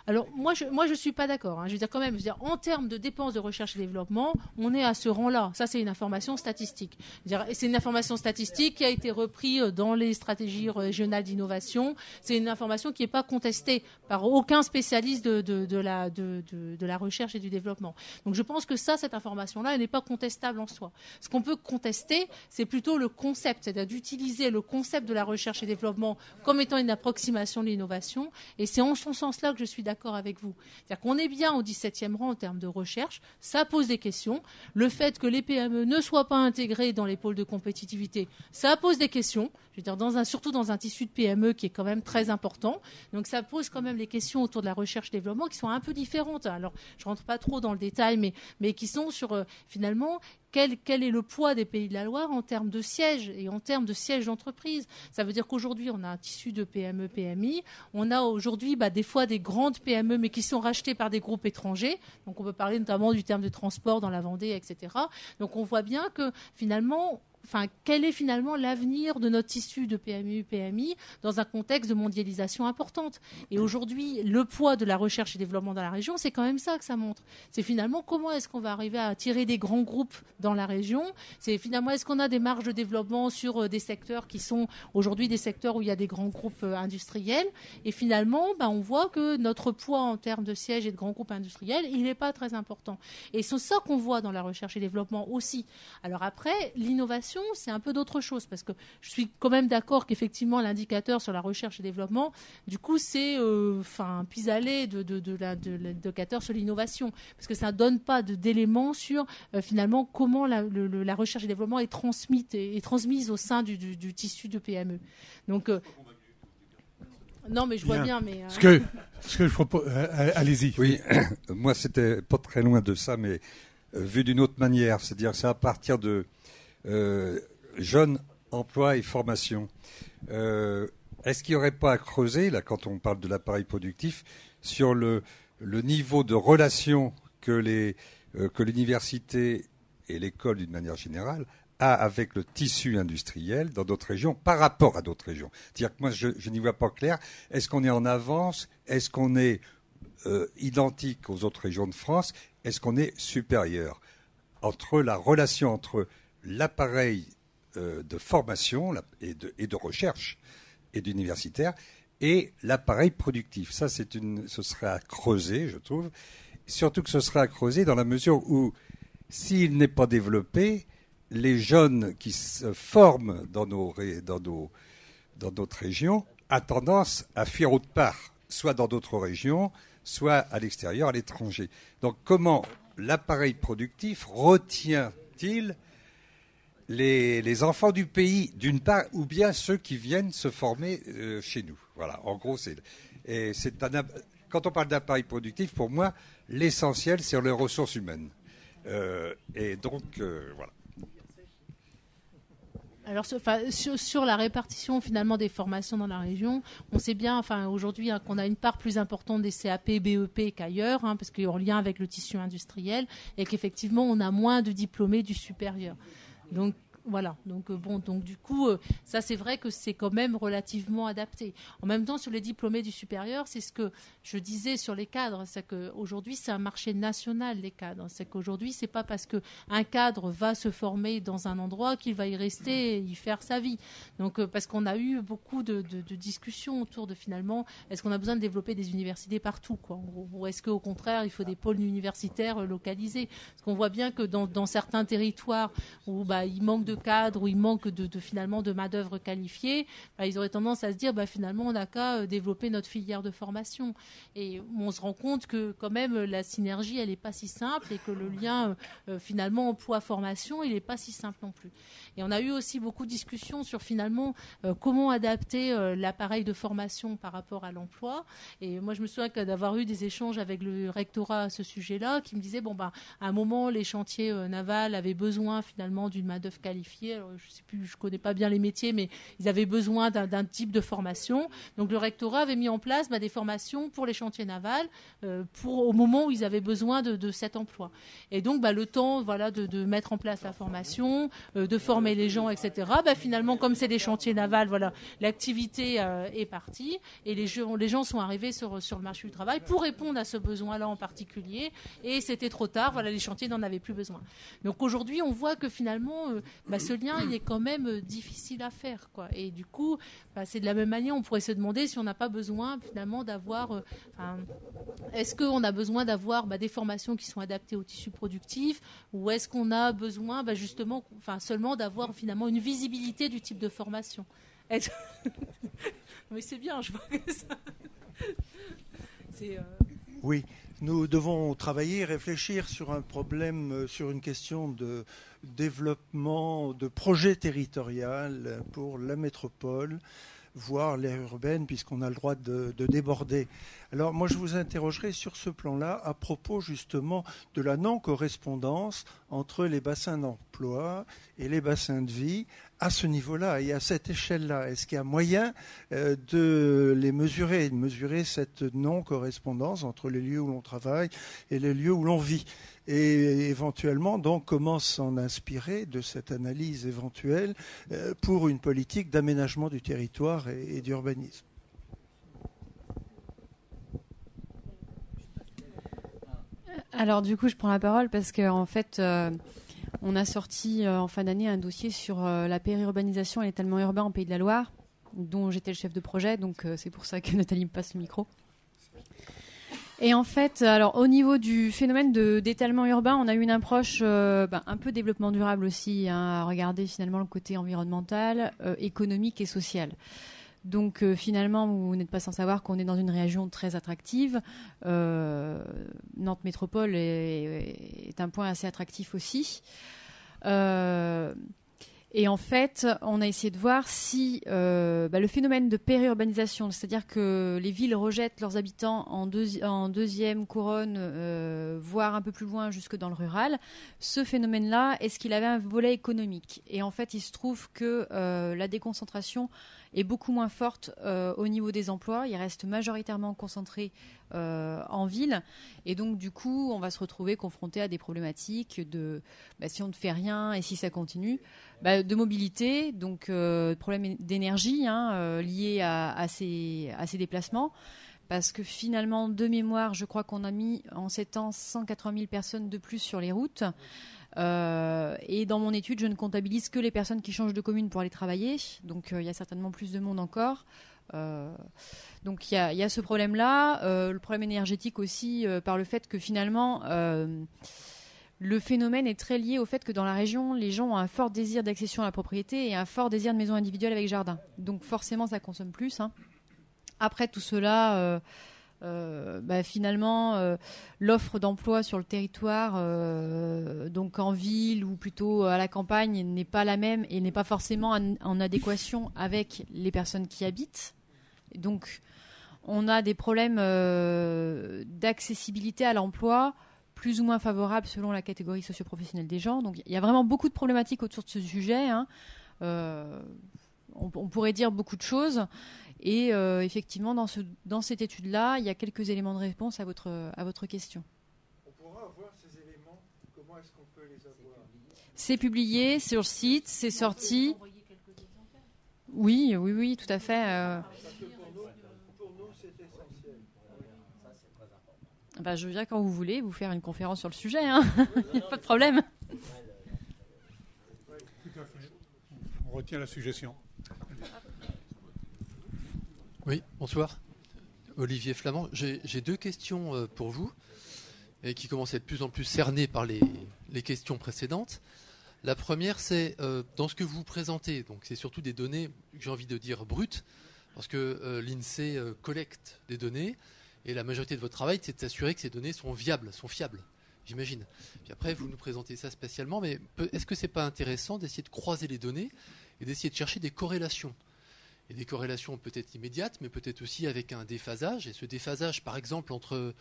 Alors, moi, je suis pas d'accord. Hein. Je veux dire, quand même, en termes de dépenses de recherche et développement, on est à ce rang-là. Ça, c'est une information statistique. C'est une information statistique qui a été reprise dans les stratégies régionales d'innovation. C'est une information qui n'est pas contestée par aucun spécialiste de la recherche et du développement. Donc, je pense que cette information-là, elle n'est pas contestable en soi. Ce qu'on peut contester, c'est plutôt le concept, c'est-à-dire d'utiliser le concept de la recherche et développement comme étant une approximation de l'innovation. Et c'est en ce sens-là que je suis d'accord avec vous. C'est-à-dire qu'on est bien au 17e rang en termes de recherche, ça pose des questions. Le fait que les PME ne soient pas intégrées dans les pôles de compétitivité, ça pose des questions. Je veux dire, surtout dans un tissu de PME qui est quand même très important. Donc ça pose quand même les questions autour de la recherche-développement qui sont un peu différentes. Alors, je ne rentre pas trop dans le détail, mais qui sont sur, finalement, quel est le poids des Pays de la Loire en termes de sièges et en termes de sièges d'entreprise. Ça veut dire qu'aujourd'hui, on a un tissu de PME, PMI. On a aujourd'hui des fois des grandes PME, mais qui sont rachetées par des groupes étrangers. Donc, on peut parler notamment du terme de transport dans la Vendée, etc. Donc, on voit bien que finalement, quel est finalement l'avenir de notre tissu de PMU, PMI dans un contexte de mondialisation importante. Et aujourd'hui, le poids de la recherche et développement dans la région, c'est quand même ça que ça montre. C'est finalement comment est-ce qu'on va arriver à attirer des grands groupes dans la région. C'est finalement est-ce qu'on a des marges de développement sur des secteurs qui sont aujourd'hui des secteurs où il y a des grands groupes industriels. Et finalement, on voit que notre poids en termes de sièges et de grands groupes industriels, il n'est pas très important. Et c'est ça qu'on voit dans la recherche et développement aussi. Alors après, l'innovation, c'est un peu d'autre chose parce que je suis quand même d'accord qu'effectivement l'indicateur sur la recherche et développement, du coup, c'est un pis-aller de l'indicateur sur l'innovation parce que ça ne donne pas d'éléments sur finalement comment la recherche et développement est transmise au sein du tissu de PME. Donc non, mais je vois bien. Mais ce que je propose, allez-y. Oui, moi c'était pas très loin de ça, mais vu d'une autre manière, c'est-à-dire c'est à partir de jeunes, emploi et formation. Est-ce qu'il n'y aurait pas à creuser, là, quand on parle de l'appareil productif, sur le niveau de relation que l'université et l'école, d'une manière générale, a avec le tissu industriel dans d'autres régions par rapport à d'autres régions? C'est-à-dire que moi, je n'y vois pas clair. Est-ce qu'on est en avance? Est-ce qu'on est identique aux autres régions de France? Est-ce qu'on est supérieur? Entre la relation entre l'appareil de formation et de recherche et d'universitaire et l'appareil productif. Ça, ce serait à creuser, je trouve. Surtout que ce serait à creuser dans la mesure où, s'il n'est pas développé, les jeunes qui se forment dans notre région a tendance à fuir autre part, soit dans d'autres régions, soit à l'extérieur, à l'étranger. Donc, comment l'appareil productif retient-il les enfants du pays, d'une part, ou bien ceux qui viennent se former chez nous? Voilà, en gros, quand on parle d'appareil productif, pour moi, l'essentiel, c'est les ressources humaines. Et donc, voilà. Alors sur la répartition finalement des formations dans la région, on sait bien aujourd'hui qu'on a une part plus importante des CAP, BEP qu'ailleurs, parce qu'en lien avec le tissu industriel, et qu'effectivement on a moins de diplômés du supérieur. Donc Voilà, donc donc du coup, ça c'est vrai que c'est quand même relativement adapté. En même temps, sur les diplômés du supérieur, c'est ce que je disais sur les cadres, c'est qu'aujourd'hui c'est un marché national les cadres. C'est qu'aujourd'hui c'est pas parce que un cadre va se former dans un endroit qu'il va y rester et y faire sa vie. Donc parce qu'on a eu beaucoup de discussions autour de finalement, est-ce qu'on a besoin de développer des universités partout, quoi, en gros, ou est-ce qu'au contraire il faut des pôles universitaires localisés? Parce qu'on voit bien que dans certains territoires où il manque de cadres, où il manque finalement de main-d'œuvre qualifiée, ils auraient tendance à se dire finalement on n'a qu'à développer notre filière de formation. Et on se rend compte que quand même la synergie elle n'est pas si simple et que le lien finalement emploi-formation il n'est pas si simple non plus. Et on a eu aussi beaucoup de discussions sur finalement comment adapter l'appareil de formation par rapport à l'emploi. Et moi je me souviens d'avoir eu des échanges avec le rectorat à ce sujet-là qui me disait à un moment les chantiers navals avaient besoin finalement d'une main-d'œuvre qualifiée. Alors, je sais plus, je connais pas bien les métiers, mais ils avaient besoin d'un type de formation. Donc le rectorat avait mis en place des formations pour les chantiers navals au moment où ils avaient besoin de cet emploi. Et donc le temps de mettre en place la formation, de former les gens, etc. Finalement, comme c'est des chantiers navals, l'activité est partie et les gens sont arrivés sur le marché du travail pour répondre à ce besoin-là en particulier. Et c'était trop tard. Les chantiers n'en avaient plus besoin. Donc aujourd'hui, on voit que finalement ce lien il est quand même difficile à faire, quoi. Et du coup c'est de la même manière on pourrait se demander si on n'a pas besoin finalement d'avoir est-ce qu'on a besoin d'avoir des formations qui sont adaptées au tissu productif, ou est-ce qu'on a besoin justement seulement d'avoir finalement une visibilité du type de formation. Mais c'est bien, je vois que ça c'est Oui, nous devons travailler et réfléchir sur un problème, sur une question de développement, de projet territorial pour la métropole, voire l'aire urbaine, puisqu'on a le droit de déborder. Alors moi, je vous interrogerai sur ce plan-là à propos justement de la non-correspondance entre les bassins d'emploi et les bassins de vie à ce niveau-là et à cette échelle-là. Est-ce qu'il y a moyen de les mesurer, de mesurer cette non-correspondance entre les lieux où l'on travaille et les lieux où l'on vit? Et éventuellement, donc, comment s'en inspirer de cette analyse éventuelle pour une politique d'aménagement du territoire et d'urbanisme? Alors du coup, je prends la parole parce qu'en fait, on a sorti en fin d'année un dossier sur la périurbanisation et l'étalement urbain en Pays de la Loire, dont j'étais le chef de projet, donc c'est pour ça que Nathalie me passe le micro. Et en fait, alors au niveau du phénomène d'étalement urbain, on a eu une approche un peu développement durable aussi, à regarder finalement le côté environnemental, économique et social. Donc finalement, vous n'êtes pas sans savoir qu'on est dans une région très attractive. Nantes Métropole est un point assez attractif aussi. Et en fait, on a essayé de voir si le phénomène de périurbanisation, c'est-à-dire que les villes rejettent leurs habitants en deuxième couronne, voire un peu plus loin jusque dans le rural, ce phénomène-là, est-ce qu'il avait un volet économique? Et en fait, il se trouve que la déconcentration est beaucoup moins forte au niveau des emplois. Il reste majoritairement concentré en ville. Et donc, du coup, on va se retrouver confronté à des problématiques de si on ne fait rien et si ça continue, de mobilité, donc problème d'énergie liés à ces déplacements. Parce que finalement, de mémoire, je crois qu'on a mis en 7 ans 180 000 personnes de plus sur les routes. Et dans mon étude, je ne comptabilise que les personnes qui changent de commune pour aller travailler. Donc il y a certainement plus de monde encore. Donc il y a ce problème-là. Le problème énergétique aussi, par le fait que finalement, le phénomène est très lié au fait que dans la région, les gens ont un fort désir d'accession à la propriété et un fort désir de maison individuelle avec jardin. Donc forcément, ça consomme plus. Après tout cela... finalement, l'offre d'emploi sur le territoire, donc en ville ou plutôt à la campagne, n'est pas la même et n'est pas forcément en adéquation avec les personnes qui habitent. Donc, on a des problèmes d'accessibilité à l'emploi plus ou moins favorables selon la catégorie socio-professionnelle des gens. Donc, il y a vraiment beaucoup de problématiques autour de ce sujet. On pourrait dire beaucoup de choses. Et effectivement, dans cette étude-là, il y a quelques éléments de réponse à votre question. On pourra avoir ces éléments. Comment est-ce qu'on peut les avoir? C'est publié sur le site, c'est sorti. Oui, tout à fait. Je veux bien, quand vous voulez, vous faire une conférence sur le sujet. Pas de problème. Tout à fait. On retient la suggestion. Oui, bonsoir. Olivier Flamand. J'ai 2 questions pour vous, et qui commencent à être de plus en plus cernées par les questions précédentes. La première, c'est dans ce que vous présentez. Donc, c'est surtout des données, j'ai envie de dire, brutes, parce que l'INSEE collecte des données, et la majorité de votre travail, c'est de s'assurer que ces données sont viables, sont fiables, j'imagine. Puis après, vous nous présentez ça spécialement, mais est-ce que c'est pas intéressant d'essayer de croiser les données et d'essayer de chercher des corrélations ? Et des corrélations peut-être immédiates, mais peut-être aussi avec un déphasage. Et ce déphasage, par exemple, entre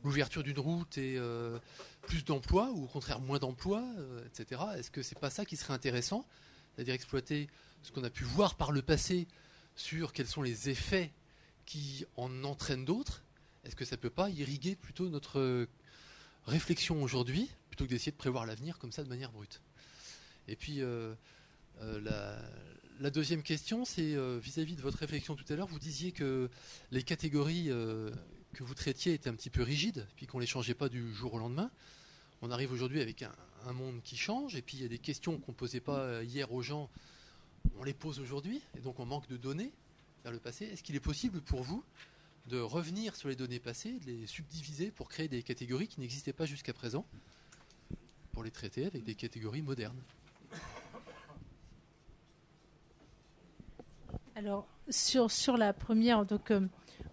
l'ouverture d'une route et plus d'emplois, ou au contraire moins d'emplois, etc. Est-ce que c'est pas ça qui serait intéressant ? C'est-à-dire exploiter ce qu'on a pu voir par le passé sur quels sont les effets qui en entraînent d'autres. Est-ce que ça ne peut pas irriguer plutôt notre réflexion aujourd'hui, plutôt que d'essayer de prévoir l'avenir comme ça de manière brute ? Et puis, la deuxième question, c'est vis-à-vis de votre réflexion tout à l'heure, vous disiez que les catégories que vous traitiez étaient un petit peu rigides, puis qu'on ne les changeait pas du jour au lendemain. On arrive aujourd'hui avec un monde qui change, et puis il y a des questions qu'on ne posait pas hier aux gens, on les pose aujourd'hui, et donc on manque de données vers le passé. Est-ce qu'il est possible pour vous de revenir sur les données passées, de les subdiviser pour créer des catégories qui n'existaient pas jusqu'à présent, pour les traiter avec des catégories modernes ? Alors, sur la première, donc,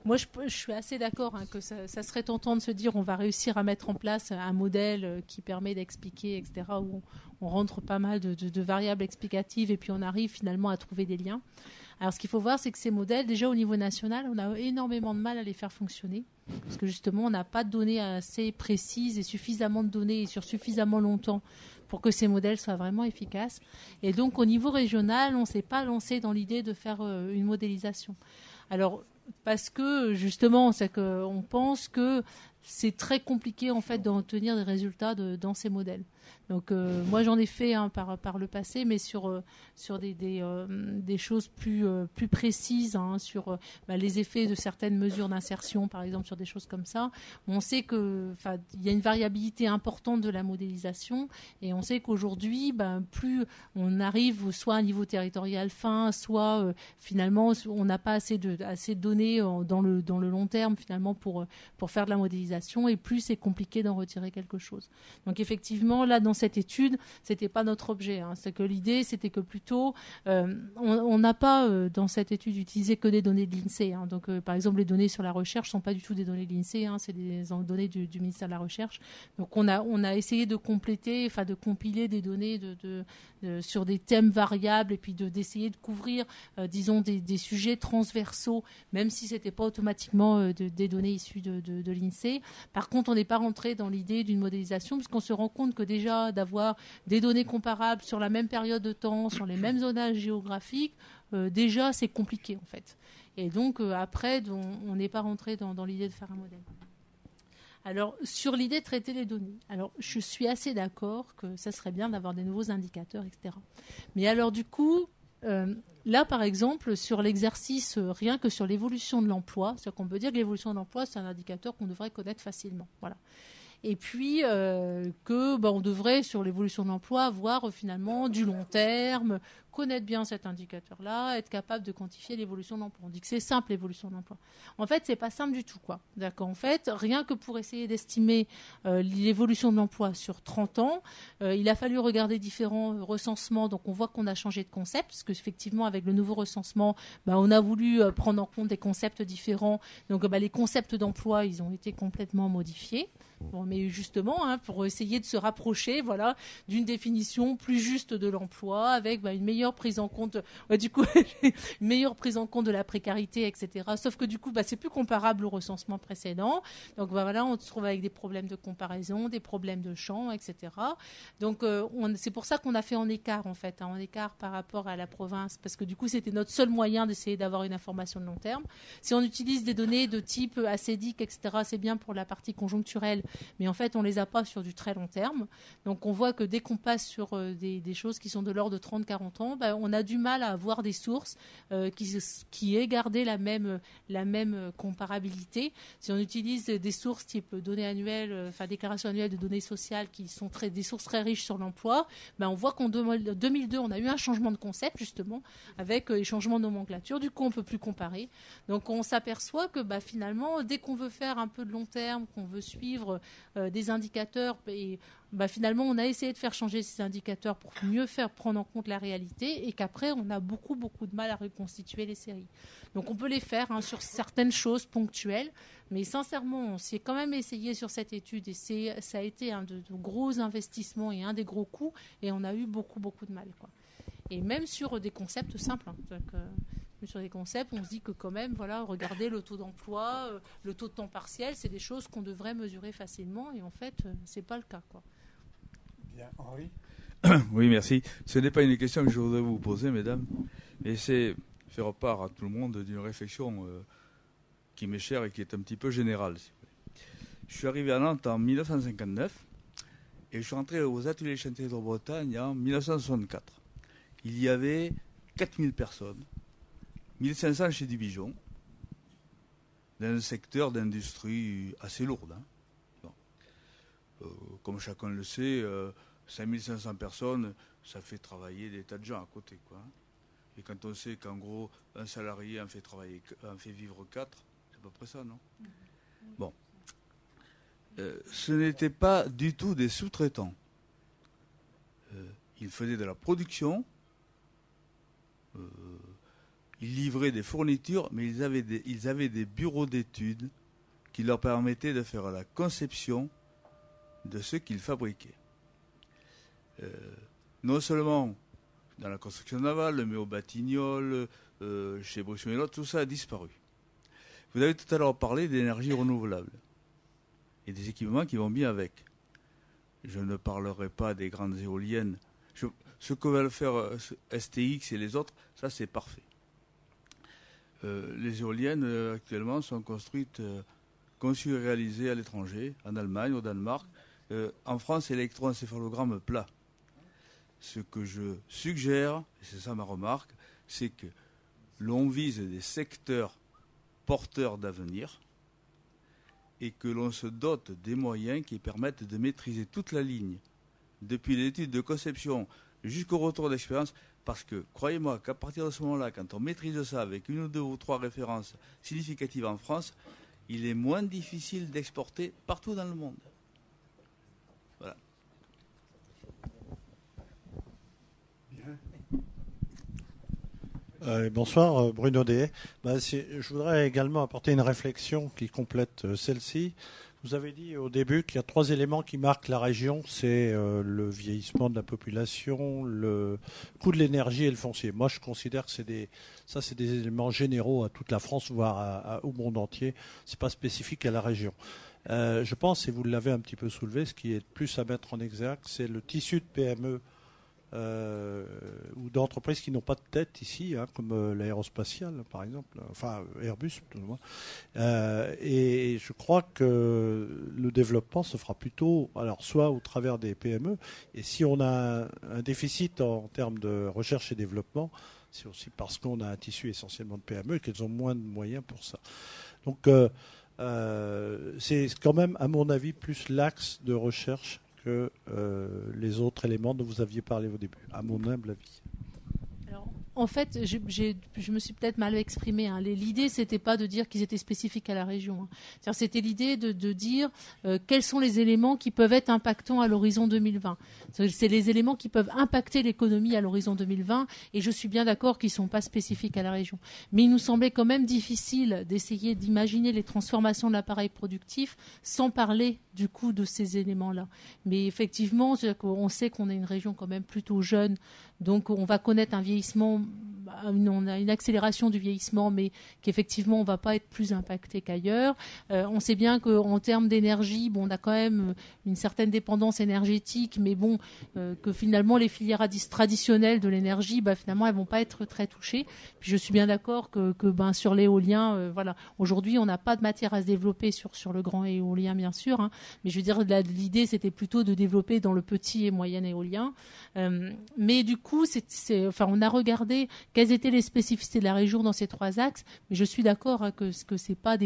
moi je suis assez d'accord que ça serait tentant de se dire on va réussir à mettre en place un modèle qui permet d'expliquer, etc., où on rentre pas mal de variables explicatives et puis on arrive finalement à trouver des liens. Alors ce qu'il faut voir, c'est que ces modèles, déjà au niveau national, on a énormément de mal à les faire fonctionner, parce que justement on n'a pas de données assez précises et suffisamment de données et sur suffisamment longtemps pour que ces modèles soient vraiment efficaces. Et donc au niveau régional, on ne s'est pas lancé dans l'idée de faire une modélisation. Alors parce que justement, c'est qu'on pense que c'est très compliqué en fait d'obtenir des résultats dans ces modèles. Donc moi j'en ai fait par le passé, mais sur des choses plus précises, sur les effets de certaines mesures d'insertion, par exemple, sur des choses comme ça. On sait que il y a une variabilité importante de la modélisation, et on sait qu'aujourd'hui, plus on arrive soit à un niveau territorial fin, soit finalement on n'a pas assez de données dans le long terme finalement pour faire de la modélisation, et plus c'est compliqué d'en retirer quelque chose. Donc effectivement, là dans cette étude, c'était pas notre objet. C'est que l'idée, c'était que plutôt, on n'a pas dans cette étude utilisé que des données de l'INSEE. Donc, par exemple, les données sur la recherche sont pas du tout des données de l'INSEE, c'est des données du ministère de la Recherche. Donc, on a essayé de compléter, de compiler des données sur des thèmes variables, et puis d'essayer de couvrir, disons, des sujets transversaux, même si c'était pas automatiquement des données issues de l'INSEE. Par contre, on n'est pas rentré dans l'idée d'une modélisation, puisqu'on se rend compte que déjà d'avoir des données comparables sur la même période de temps, sur les mêmes zonages géographiques, déjà c'est compliqué en fait. Et donc après, on n'est pas rentré dans l'idée de faire un modèle. Alors sur l'idée de traiter les données, alors je suis assez d'accord que ça serait bien d'avoir des nouveaux indicateurs, etc. Mais alors du coup, là par exemple, sur l'exercice, rien que sur l'évolution de l'emploi, c'est-à-dire qu'on peut dire que l'évolution de l'emploi, c'est un indicateur qu'on devrait connaître facilement. Voilà. Et puis on devrait, sur l'évolution de l'emploi, avoir finalement du long terme, connaître bien cet indicateur-là, être capable de quantifier l'évolution de l'emploi. On dit que c'est simple, l'évolution de l'emploi. En fait, c'est pas simple du tout, quoi. D'accord. En fait, rien que pour essayer d'estimer l'évolution de l'emploi sur 30 ans, il a fallu regarder différents recensements. Donc, on voit qu'on a changé de concept, parce qu'effectivement, avec le nouveau recensement, on a voulu prendre en compte des concepts différents. Donc, les concepts d'emploi, ils ont été complètement modifiés. Bon, mais justement, pour essayer de se rapprocher, d'une définition plus juste de l'emploi, avec une meilleure prise en compte, une meilleure prise en compte de la précarité, etc. Sauf que du coup, c'est plus comparable au recensement précédent. Donc on se trouve avec des problèmes de comparaison, des problèmes de champ, etc. Donc c'est pour ça qu'on a fait en écart, en fait, en écart par rapport à la province, parce que du coup, c'était notre seul moyen d'essayer d'avoir une information de long terme. Si on utilise des données de type acédique, etc., c'est bien pour la partie conjoncturelle, mais en fait, on ne les a pas sur du très long terme. Donc, on voit que dès qu'on passe sur des choses qui sont de l'ordre de 30-40 ans, on a du mal à avoir des sources qui aient gardé la même comparabilité. Si on utilise des sources type données annuelles, déclaration annuelle de données sociales qui sont des sources très riches sur l'emploi, on voit qu'en 2002, on a eu un changement de concept, justement, avec les changements de nomenclature. Du coup, on ne peut plus comparer. Donc, on s'aperçoit que finalement, dès qu'on veut faire un peu de long terme, qu'on veut suivre des indicateurs, finalement, on a essayé de faire changer ces indicateurs pour mieux faire prendre en compte la réalité et qu'après, on a beaucoup, beaucoup de mal à reconstituer les séries. Donc, on peut les faire sur certaines choses ponctuelles, mais sincèrement, on s'est quand même essayé sur cette étude et ça a été un de gros investissements et un des gros coûts et on a eu beaucoup, beaucoup de mal, quoi. Et même sur des concepts simples. Sur des concepts, on se dit que quand même, regardez le taux d'emploi, le taux de temps partiel, c'est des choses qu'on devrait mesurer facilement et en fait, c'est pas le cas, quoi. Bien, Henri. Oui, merci. Ce n'est pas une question que je voudrais vous poser, mesdames, mais c'est faire part à tout le monde d'une réflexion qui m'est chère et qui est un petit peu générale. Je suis arrivé à Nantes en 1959 et je suis rentré aux ateliers chantiers de Bretagne en 1964. Il y avait 4000 personnes, 1500 chez Division, dans un secteur d'industrie assez lourde. Comme chacun le sait, 5500 personnes, ça fait travailler des tas de gens à côté, quoi. Et quand on sait qu'en gros, un salarié en fait vivre 4, c'est à peu près ça, non? Bon. Ce n'était pas du tout des sous-traitants. Ils faisaient de la production, ils livraient des fournitures, mais ils avaient des bureaux d'études qui leur permettaient de faire la conception de ce qu'ils fabriquaient. Non seulement dans la construction navale, mais au Batignolles, chez Bruxelles, tout ça a disparu. Vous avez tout à l'heure parlé d'énergie renouvelable et des équipements qui vont bien avec. Je ne parlerai pas des grandes éoliennes. Ce que veulent faire STX et les autres, ça c'est parfait. Les éoliennes actuellement sont construites, conçues et réalisées à l'étranger, en Allemagne, au Danemark. En France, électroencéphalogramme plat. Ce que je suggère, et c'est ça ma remarque, c'est que l'on vise des secteurs porteurs d'avenir et que l'on se dote des moyens qui permettent de maîtriser toute la ligne, depuis l'étude de conception jusqu'au retour d'expérience, parce que, croyez-moi, qu'à partir de ce moment-là, quand on maîtrise ça avec une ou deux ou trois références significatives en France, il est moins difficile d'exporter partout dans le monde. Voilà. Bonsoir, Bruno Dehaye. Je voudrais également apporter une réflexion qui complète celle-ci. Vous avez dit au début qu'il y a 3 éléments qui marquent la région, c'est le vieillissement de la population, le coût de l'énergie et le foncier. Moi, je considère que c'est des éléments généraux à toute la France, voire au monde entier. C'est pas spécifique à la région. Je pense, et vous l'avez un petit peu soulevé, ce qui est plus à mettre en exergue, c'est le tissu de PME ou d'entreprises qui n'ont pas de tête ici, comme l'aérospatiale par exemple, enfin Airbus tout le moins. Et je crois que le développement se fera plutôt, alors soit au travers des PME, et si on a un déficit en termes de recherche et développement, c'est aussi parce qu'on a un tissu essentiellement de PME et qu'elles ont moins de moyens pour ça. Donc c'est quand même, à mon avis, plus l'axe de recherche que les autres éléments dont vous aviez parlé au début, à mon humble avis. Alors, en fait, je me suis peut-être mal exprimée. L'idée, c'était pas de dire qu'ils étaient spécifiques à la région. C'était l'idée de dire quels sont les éléments qui peuvent être impactants à l'horizon 2020. C'est les éléments qui peuvent impacter l'économie à l'horizon 2020, et je suis bien d'accord qu'ils ne sont pas spécifiques à la région. Mais il nous semblait quand même difficile d'essayer d'imaginer les transformations de l'appareil productif sans parler du coup de ces éléments-là. Mais effectivement, on sait qu'on est une région quand même plutôt jeune, donc on va connaître un vieillissement on a une accélération du vieillissement, mais qu'effectivement, on ne va pas être plus impacté qu'ailleurs. On sait bien qu'en termes d'énergie, on a quand même une certaine dépendance énergétique, mais que finalement, les filières traditionnelles de l'énergie, finalement, elles ne vont pas être très touchées. Puis je suis bien d'accord que sur l'éolien, aujourd'hui, on n'a pas de matière à se développer sur le grand éolien, bien sûr, hein, mais je veux dire, l'idée, c'était plutôt de développer dans le petit et moyen éolien. Mais du coup, on a regardé quelles étaient les spécificités de la région dans ces 3 axes, mais je suis d'accord que c'est pas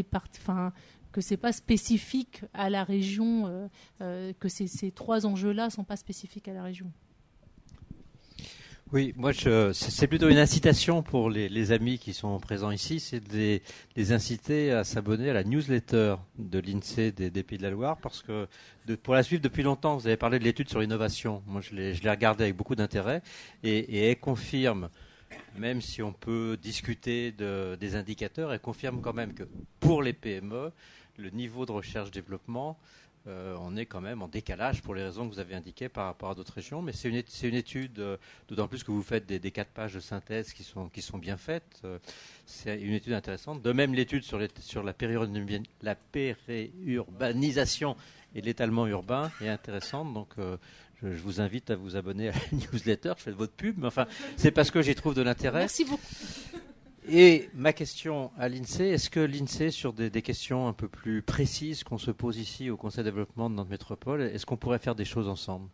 que c'est pas spécifique à la région, que ces 3 enjeux-là sont pas spécifiques à la région. Oui, moi c'est plutôt une incitation pour les amis qui sont présents ici, c'est de les inciter à s'abonner à la newsletter de l'INSEE des Pays de la Loire, parce que pour la suivre depuis longtemps, vous avez parlé de l'étude sur l'innovation. Moi je l'ai regardée avec beaucoup d'intérêt et elle confirme, même si on peut discuter des indicateurs, elle confirme quand même que pour les PME, le niveau de recherche-développement, on est quand même en décalage pour les raisons que vous avez indiquées par rapport à d'autres régions. Mais c'est une étude, d'autant plus que vous faites des 4 pages de synthèse qui sont bien faites. C'est une étude intéressante. De même, l'étude sur la périurbanisation et l'étalement urbain est intéressante. Donc, je vous invite à vous abonner à la newsletter. Je fais de votre pub, mais enfin, c'est parce que j'y trouve de l'intérêt. Merci beaucoup. Et ma question à l'INSEE, est-ce que l'INSEE, sur des questions un peu plus précises qu'on se pose ici au Conseil de développement de notre métropole, est-ce qu'on pourrait faire des choses ensemble ?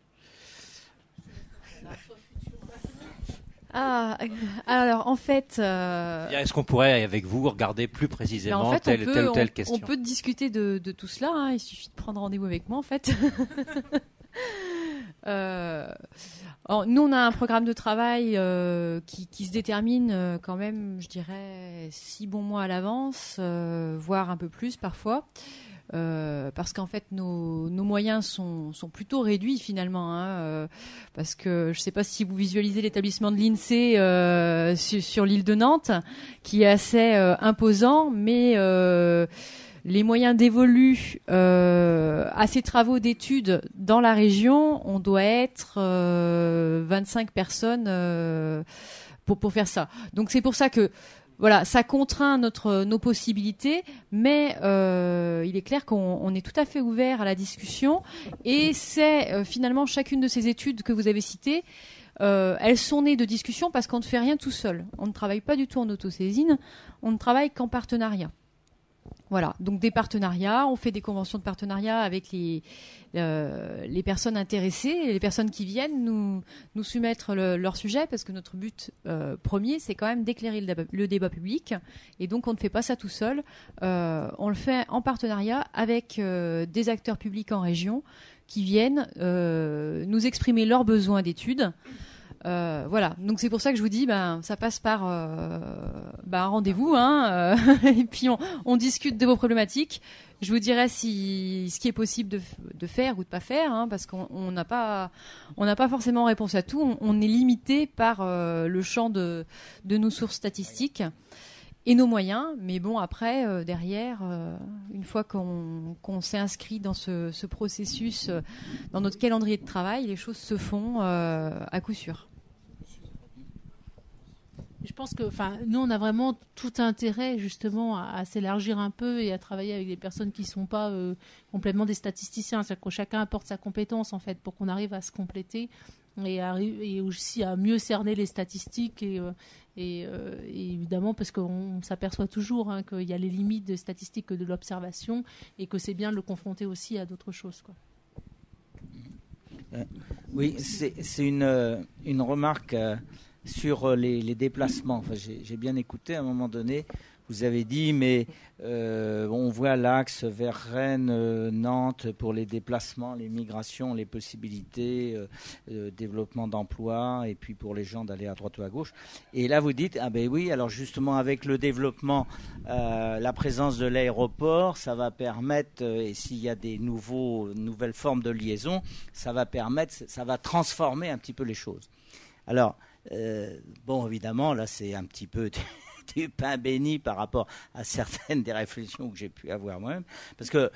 Alors en fait... Est-ce qu'on pourrait, avec vous, regarder plus précisément telle ou telle question ? On peut discuter de tout cela, hein, il suffit de prendre rendez-vous avec moi en fait. Nous, on a un programme de travail qui se détermine quand même, je dirais, 6 bons mois à l'avance, voire un peu plus parfois, parce qu'en fait, nos moyens sont plutôt réduits finalement, hein, parce que je ne sais pas si vous visualisez l'établissement de l'INSEE sur l'île de Nantes, qui est assez imposant, mais... les moyens dévolus à ces travaux d'études dans la région, on doit être 25 personnes pour faire ça. Donc c'est pour ça que ça contraint nos possibilités, mais il est clair qu'on est tout à fait ouvert à la discussion. Et c'est finalement chacune de ces études que vous avez citées, elles sont nées de discussions parce qu'on ne fait rien tout seul. On ne travaille pas du tout en autosaisine, on ne travaille qu'en partenariat. Voilà, donc des partenariats, on fait des conventions de partenariat avec les personnes intéressées, les personnes qui viennent nous soumettre leur sujet, parce que notre but premier, c'est quand même d'éclairer le débat public, et donc on ne fait pas ça tout seul, on le fait en partenariat avec des acteurs publics en région qui viennent nous exprimer leurs besoins d'études. Voilà, donc c'est pour ça que je vous dis, ça passe par un rendez-vous, hein, et puis on discute de vos problématiques. Je vous dirai ce qui est possible de faire ou de pas faire, hein, parce qu'on n'a pas forcément réponse à tout. On est limité par le champ de nos sources statistiques et nos moyens. Mais bon, après, derrière, une fois qu'on s'est inscrit dans ce processus, dans notre calendrier de travail, les choses se font à coup sûr. Je pense que, nous, on a vraiment tout intérêt justement à s'élargir un peu et à travailler avec des personnes qui ne sont pas complètement des statisticiens. C'est-à-dire que chacun apporte sa compétence en fait pour qu'on arrive à se compléter et aussi à mieux cerner les statistiques et évidemment parce qu'on s'aperçoit toujours qu'il y a les limites des statistiques de l'observation et que c'est bien de le confronter aussi à d'autres choses, quoi. Oui, c'est une remarque. Sur les déplacements, j'ai bien écouté à un moment donné, vous avez dit, mais on voit l'axe vers Rennes, Nantes pour les déplacements, les migrations, les possibilités, développement d'emploi, et puis pour les gens d'aller à droite ou à gauche. Et là, vous dites, oui, alors justement, avec le développement, la présence de l'aéroport, ça va permettre, et s'il y a des nouvelles formes de liaison, ça va transformer un petit peu les choses. Alors, évidemment, là, c'est un petit peu du pain béni par rapport à certaines des réflexions que j'ai pu avoir moi-même. Parce que,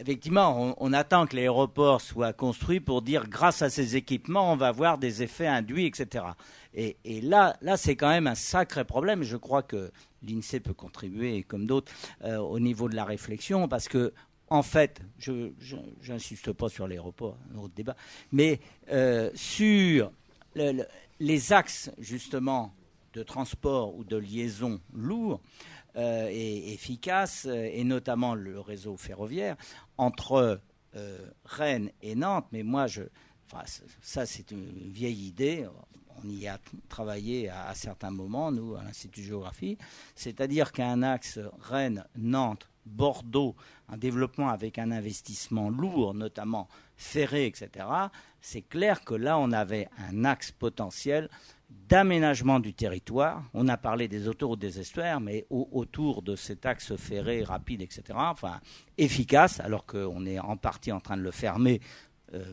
effectivement, on attend que l'aéroport soit construit pour dire, grâce à ces équipements, on va avoir des effets induits, etc. Et là, c'est quand même un sacré problème. Je crois que l'INSEE peut contribuer, comme d'autres, au niveau de la réflexion, parce que, en fait, je n'insiste pas sur l'aéroport, un autre débat, mais sur les axes, justement, de transport ou de liaison lourds et efficaces, et notamment le réseau ferroviaire, entre Rennes et Nantes, mais moi, ça c'est une vieille idée, on y a travaillé à certains moments, nous, à l'Institut de géographie, c'est-à-dire qu'un axe Rennes-Nantes, Bordeaux, un développement avec un investissement lourd, notamment ferré, etc., c'est clair que là, on avait un axe potentiel d'aménagement du territoire. On a parlé des autoroutes des estuaires, mais autour de cet axe ferré, rapide, etc., enfin, efficace, alors qu'on est en partie en train de le fermer,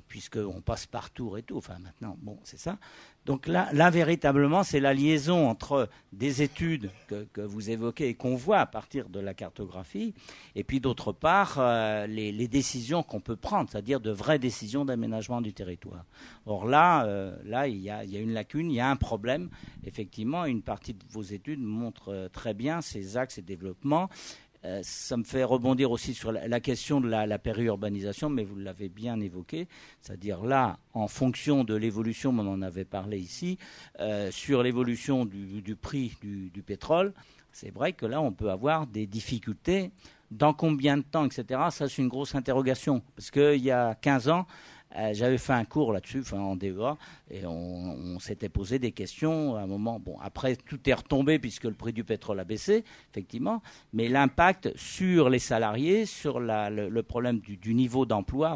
puisqu'on passe par Tours et tout. Enfin, maintenant, bon, c'est ça. Donc là, véritablement, c'est la liaison entre des études que vous évoquez et qu'on voit à partir de la cartographie, et puis d'autre part, les décisions qu'on peut prendre, c'est-à-dire de vraies décisions d'aménagement du territoire. Or là, il y a une lacune, il y a un problème. Effectivement, une partie de vos études montre très bien ces axes et développements. Ça me fait rebondir aussi sur la question de la périurbanisation, mais vous l'avez bien évoqué, c'est-à-dire là, en fonction de l'évolution, on en avait parlé ici, sur l'évolution du prix du pétrole, c'est vrai que là, on peut avoir des difficultés. Dans combien de temps, etc., ça c'est une grosse interrogation, parce qu'il y a 15 ans, j'avais fait un cours là-dessus, en DEA, et on s'était posé des questions à un moment. Bon, après, tout est retombé puisque le prix du pétrole a baissé, effectivement, mais l'impact sur les salariés, sur le problème du niveau d'emploi,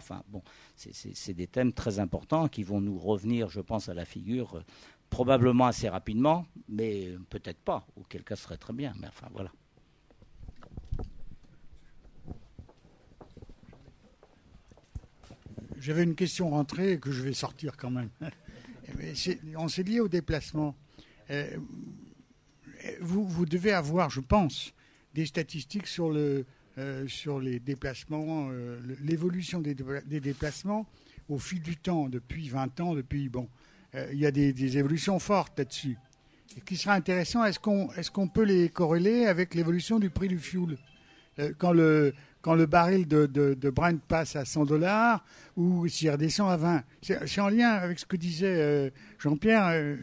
c'est des thèmes très importants qui vont nous revenir, je pense, à la figure probablement assez rapidement, mais peut-être pas, auquel cas ce serait très bien, mais enfin, voilà. J'avais une question rentrée que je vais sortir quand même. On s'est lié au déplacement. Vous devez avoir, je pense, des statistiques sur les déplacements, l'évolution des déplacements au fil du temps, depuis 20 ans, il y a des évolutions fortes là-dessus. Et qui sera intéressant, est-ce qu'on peut les corréler avec l'évolution du prix du fuel ? Quand le baril de Brent passe à $100 ou s'il redescend à 20. C'est en lien avec ce que disait Jean-Pierre,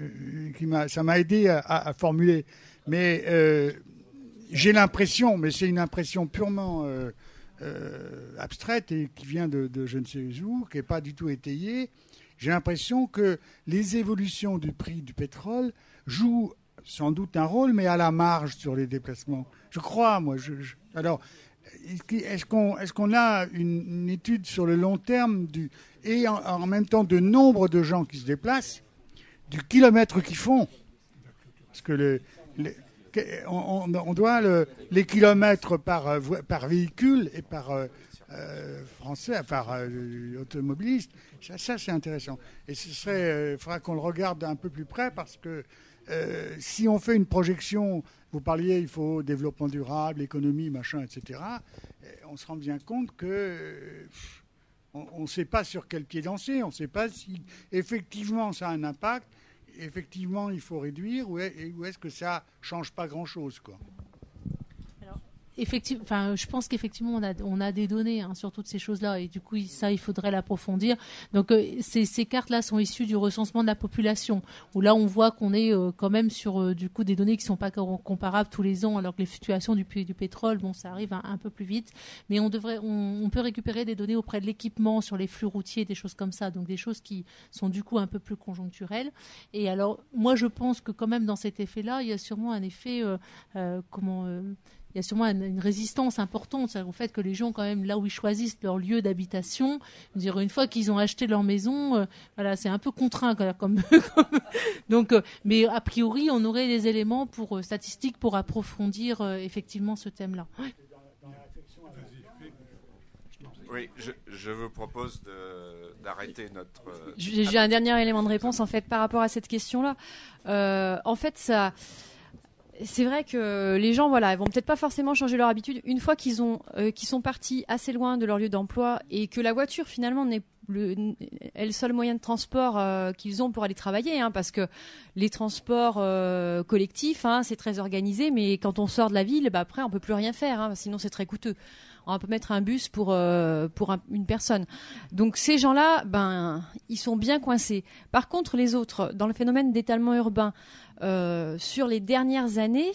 ça m'a aidé à formuler. Mais j'ai l'impression, mais c'est une impression purement abstraite et qui vient de je ne sais où, qui n'est pas du tout étayée. J'ai l'impression que les évolutions du prix du pétrole jouent sans doute un rôle, mais à la marge sur les déplacements. Je crois, moi. Alors, est-ce qu'on a une étude sur le long terme et en même temps de nombre de gens qui se déplacent, du kilomètre qu'ils font? Parce que on doit les kilomètres par véhicule et par automobiliste. Ça c'est intéressant. Et il faudra qu'on le regarde un peu plus près parce que si on fait une projection, vous parliez, il faut développement durable, économie, machin, etc. On se rend bien compte que on ne sait pas sur quel pied danser, on ne sait pas si effectivement ça a un impact, effectivement il faut réduire, ou est-ce que ça change pas grand-chose, quoi. Effectivement, je pense qu'effectivement on a des données sur toutes ces choses-là et du coup ça il faudrait l'approfondir. Donc ces cartes-là sont issues du recensement de la population où là on voit qu'on est quand même sur du coup des données qui sont pas comparables tous les ans alors que les fluctuations du prix du pétrole ça arrive un peu plus vite. Mais on peut récupérer des données auprès de l'équipement sur les flux routiers, des choses comme ça, donc des choses qui sont du coup un peu plus conjoncturelles. Et alors moi je pense que quand même dans cet effet-là il y a sûrement un effet il y a sûrement une résistance importante au fait que les gens, quand même, là où ils choisissent leur lieu d'habitation, une fois qu'ils ont acheté leur maison, c'est un peu contraint donc, mais a priori, on aurait des éléments statistiques pour approfondir effectivement ce thème-là. Ouais. Oui, je vous propose d'arrêter notre... J'ai un dernier élément de réponse en fait par rapport à cette question-là. En fait, ça... c'est vrai que les gens, voilà, ils vont peut-être pas forcément changer leur habitude une fois qu'ils sont partis assez loin de leur lieu d'emploi et que la voiture finalement est le seul moyen de transport qu'ils ont pour aller travailler, hein, parce que les transports collectifs, hein, c'est très organisé, mais quand on sort de la ville, après on peut plus rien faire, hein, sinon c'est très coûteux. On peut mettre un bus pour une personne. Donc ces gens-là, ils sont bien coincés. Par contre, les autres, dans le phénomène d'étalement urbain, sur les dernières années,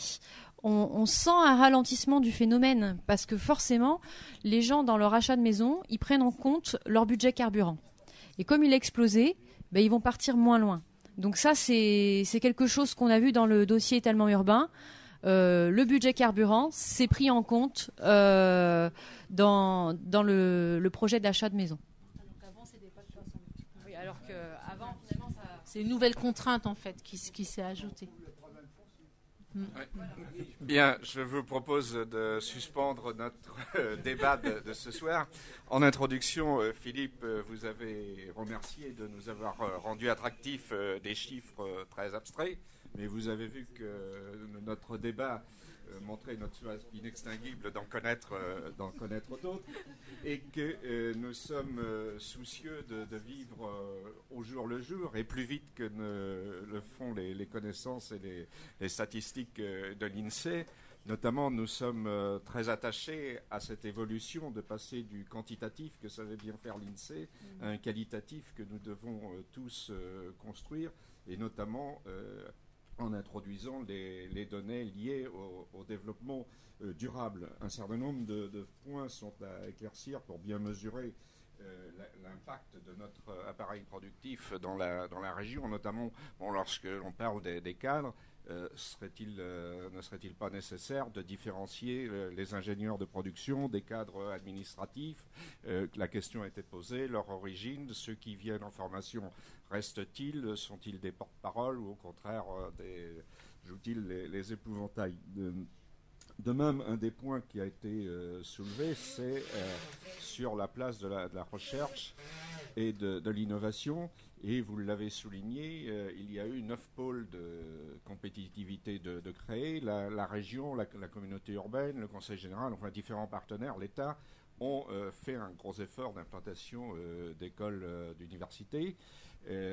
on sent un ralentissement du phénomène parce que forcément, les gens, dans leur achat de maison, ils prennent en compte leur budget carburant. Et comme il a explosé, ils vont partir moins loin. Donc ça, c'est quelque chose qu'on a vu dans le dossier étalement urbain. Le budget carburant, c'est pris en compte dans le projet d'achat de maison. Oui, alors qu'avant, finalement, c'est une nouvelle contrainte en fait qui s'est ajoutée. Ouais. Bien, je vous propose de suspendre notre débat de ce soir. En introduction, Philippe, vous avez remercié de nous avoir rendu attractifs des chiffres très abstraits, mais vous avez vu que notre débat montrait notre soif inextinguible d'en connaître d'autres, et que nous sommes soucieux de vivre au jour le jour, et plus vite que ne le font les connaissances et les statistiques de l'INSEE. Notamment, nous sommes très attachés à cette évolution de passer du quantitatif que savait bien faire l'INSEE à un qualitatif que nous devons tous construire, et notamment en introduisant les données liées au développement durable. Un certain nombre de points sont à éclaircir pour bien mesurer l'impact de notre appareil productif dans la région, notamment lorsque l'on parle des cadres. Ne serait-il pas nécessaire de différencier les ingénieurs de production des cadres administratifs? La question a été posée, leur origine, ceux qui viennent en formation restent-ils? Sont-ils des porte-parole ou au contraire jouent-ils les épouvantails? De même, un des points qui a été soulevé, c'est sur la place de la recherche et de l'innovation. Et vous l'avez souligné, il y a eu 9 pôles de compétitivité de créer. La région, la communauté urbaine, le Conseil général, enfin différents partenaires, l'État, ont fait un gros effort d'implantation d'écoles, d'universités.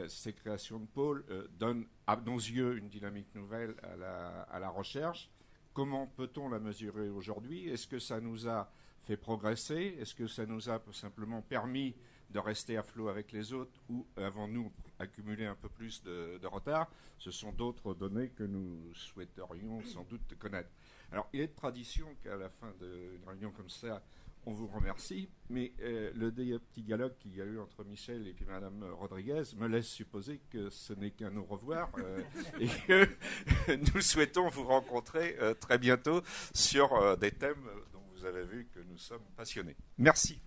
Ces créations de pôles donnent à nos yeux une dynamique nouvelle à la recherche. Comment peut-on la mesurer aujourd'hui? Est-ce que ça nous a fait progresser? Est-ce que ça nous a simplement permis de rester à flot avec les autres, ou avons-nous accumulé un peu plus de retard? Ce sont d'autres données que nous souhaiterions sans doute connaître. Alors, il est de tradition qu'à la fin d'une réunion comme ça, on vous remercie, mais le petit dialogue qu'il y a eu entre Michel et puis Madame Rodriguez me laisse supposer que ce n'est qu'un au revoir et que nous souhaitons vous rencontrer très bientôt sur des thèmes dont vous avez vu que nous sommes passionnés. Merci.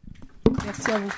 Merci à vous.